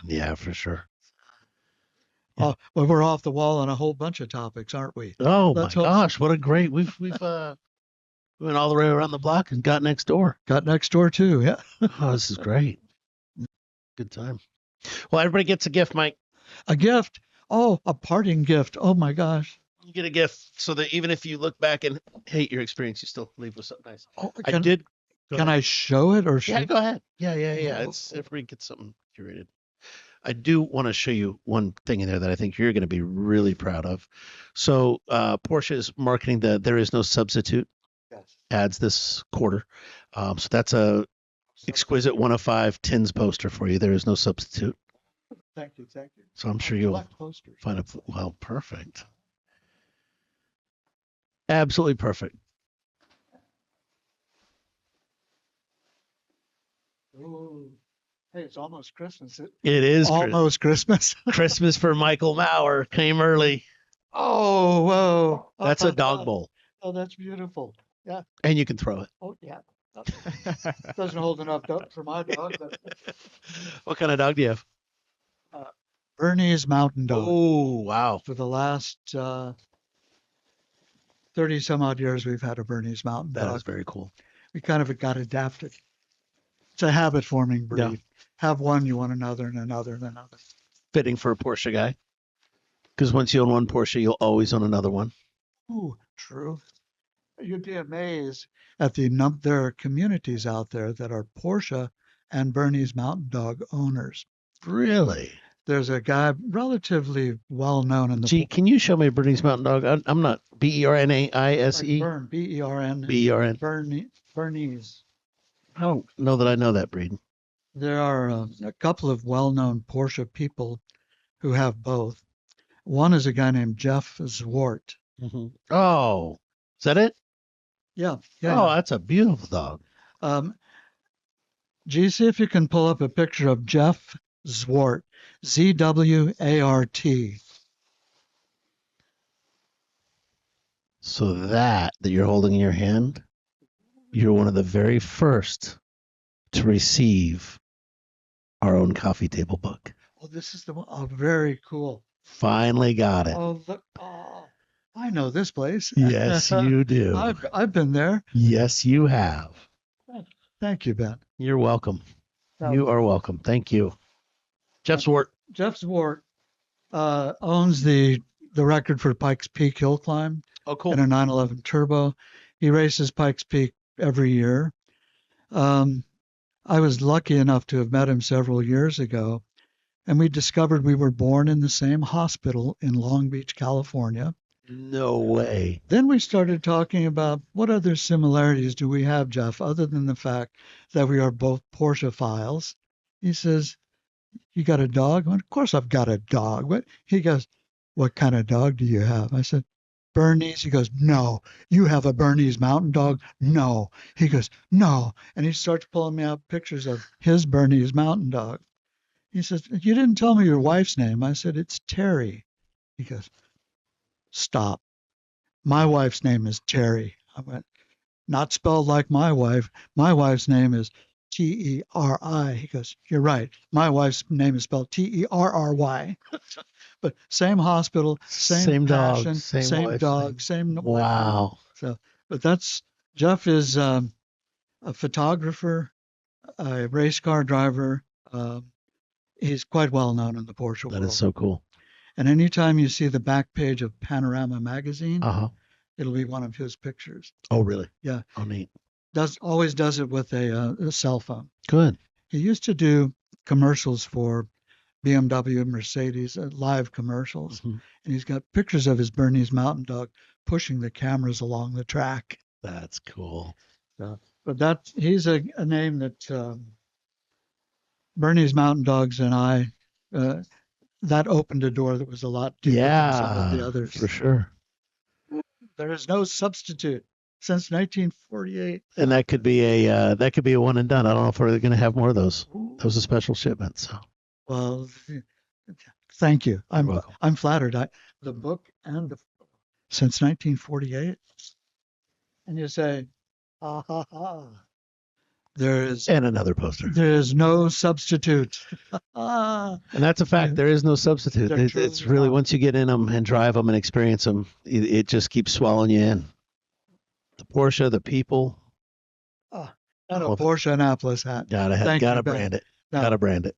Yeah, for sure. Oh, well, we're off the wall on a whole bunch of topics, aren't we? Oh Let's my hope- gosh, what a great we've went all the way around the block and got next door. Got next door too. Yeah. Oh, this is great. Good time. Well, everybody gets a gift, Mike. A gift. Oh, a parting gift. Oh my gosh. You get a gift so that even if you look back and hate your experience, you still leave with something nice. Oh, I did. Can I show it or should Yeah, go ahead. Yeah. It's everybody gets something curated. I do want to show you one thing in there that I think you're going to be really proud of. So Porsche is marketing the "There is no substitute" ads this quarter. So that's a exquisite 105 tins poster for you. There is no substitute. Thank you. Thank you. So I'm sure you'll Posters. find it. Well, perfect. Absolutely perfect. Ooh. Hey, it's almost Christmas. It is Almost Christmas. Christmas for Michael Maurer. Came early. Oh, whoa. That's a dog bowl. Oh, that's beautiful. Yeah. And you can throw it. Oh, yeah. Doesn't hold enough for my dog. But... What kind of dog do you have? Bernese Mountain Dog. Oh, wow. For the last 30 some odd years, we've had a Bernese Mountain Dog. That is very cool. We kind of got adapted. It's a habit forming breed. Yeah. Have one, you want another, and another, and another. Fitting for a Porsche guy. Because once you own one Porsche, you'll always own another one. Ooh, true. You'd be amazed at there are communities out there that are Porsche and Bernese Mountain Dog owners. Really? There's a guy relatively well known in the Gee, can you show me a Bernese Mountain Dog? I'm not. Bernaise? Bern, B-E-R-N. B-E-R-N. Bernese. I don't know that I know that breed. There are a couple of well-known Porsche people who have both. One is a guy named Jeff Zwart. Mm-hmm. Oh, is that it? Yeah. Oh, that's a beautiful dog. Gee, see if you can pull up a picture of Jeff Zwart. Z-W-A-R-T. So that you're holding in your hand, you're one of the very first to receive our own coffee table book. Oh, this is the one. Oh, very cool. Finally got it. Oh, look. Oh, I know this place. Yes, you do. I've been there. Yes, you have. Thank you, Ben. You're welcome. You are welcome. Thank you. Jeff Zwart. Jeff Zwart owns the record for Pikes Peak hill climb Oh, cool. in a 911 Turbo. He races Pikes Peak every year. I was lucky enough to have met him several years ago, And we discovered we were born in the same hospital in Long Beach, California. No way. Then we started talking about what other similarities do we have, Jeff, other than the fact that we are both Porsche files. He says, "You got a dog?" I went, "Of course I've got a dog." What? He goes, "What kind of dog do you have?" I said, "Bernese." He goes, "No." "You have a Bernese mountain dog?" "No." He goes, "No." And he starts pulling me out pictures of his Bernese mountain dog. He says, "You didn't tell me your wife's name." I said, "It's Terry." He goes, "Stop. My wife's name is Terry." I went, "Not spelled like my wife. My wife's name is Terri." He goes, "You're right. My wife's name is spelled Terry." But same hospital, same Same dog, passion, same same wife, dog, same wife. Wow. So, but that's Jeff is a photographer, a race car driver. He's quite well known in the Porsche That is world. so cool. And anytime you see the back page of Panorama magazine, Uh-huh. it'll be one of his pictures. Oh, really? Yeah, Oh, neat. always does it with a cell phone. Good. He used to do commercials for BMW, Mercedes, live commercials, Mhm. and he's got pictures of his Bernese Mountain Dog pushing the cameras along the track. That's cool. But he's a name that Bernese Mountain Dogs and I uh, that opened a door that was a lot deeper than some of the Yeah, others. for sure. There is no substitute since 1948. And that could be a one and done. I don't know if we're going to have more of those. That was a special shipment. So Well, thank you. you're welcome. I'm flattered. The book since 1948, and you say, ha ha ha. And another poster. There is no substitute. And that's a fact. There is no substitute. There It's truly really not. once you get in them and drive them and experience them, it just keeps swallowing you in. The Porsche, the people. And a all of it. Porsche Annapolis hat. Gotta Thank you, Ben. brand it. Now, Gotta brand it.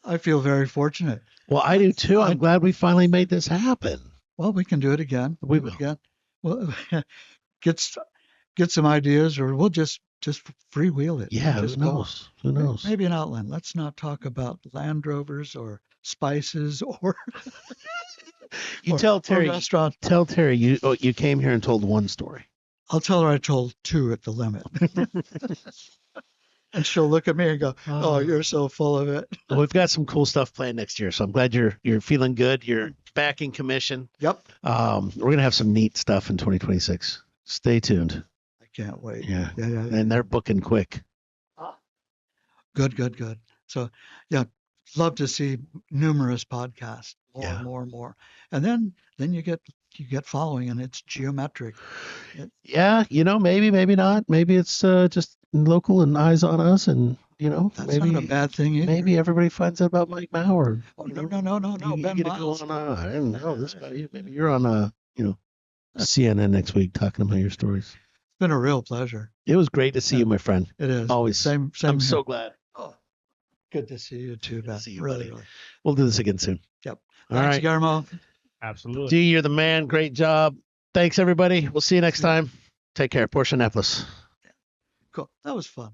I feel very fortunate. Well, I do too. I'm glad we finally made this happen. Well, we can do it again. We will. Again. Well, get some ideas, or we'll just freewheel it. Yeah, Just who go on. knows? Who knows? Maybe an outline. Let's not talk about Land Rovers or spices or You or, tell or Terry. restaurant. Tell Terry you came here and told one story. I'll tell her I told two at the limit. And she'll look at me and go, "Oh, you're so full of it." Well, we've got some cool stuff planned next year, so I'm glad you're feeling good. You're back in commission. Yep. We're gonna have some neat stuff in 2026. Stay tuned. I can't wait. Yeah. Yeah. And they're booking quick. Good. So, yeah, love to see numerous podcasts, Yeah. more. And then you get following, and it's geometric. Yeah, maybe not. Maybe it's just local and eyes on us, and That's maybe not a bad thing either. maybe everybody finds out about Mike Maurer. Oh, no. You Ben get to go Miles. on. I didn't know this about you. Maybe you're on CNN next week talking about your stories. It's been a real pleasure. It was great to see you, my friend. It is. Always. Same. I'm here. so glad. Oh, good to see you too, Ben. see you, really. buddy. We'll do this again soon. Yep. All Thanks, right. Guillermo. Absolutely. D, you're the man. Great job. Thanks, everybody. We'll see you next time. Take care. Porsche Annapolis. Cool. That was fun.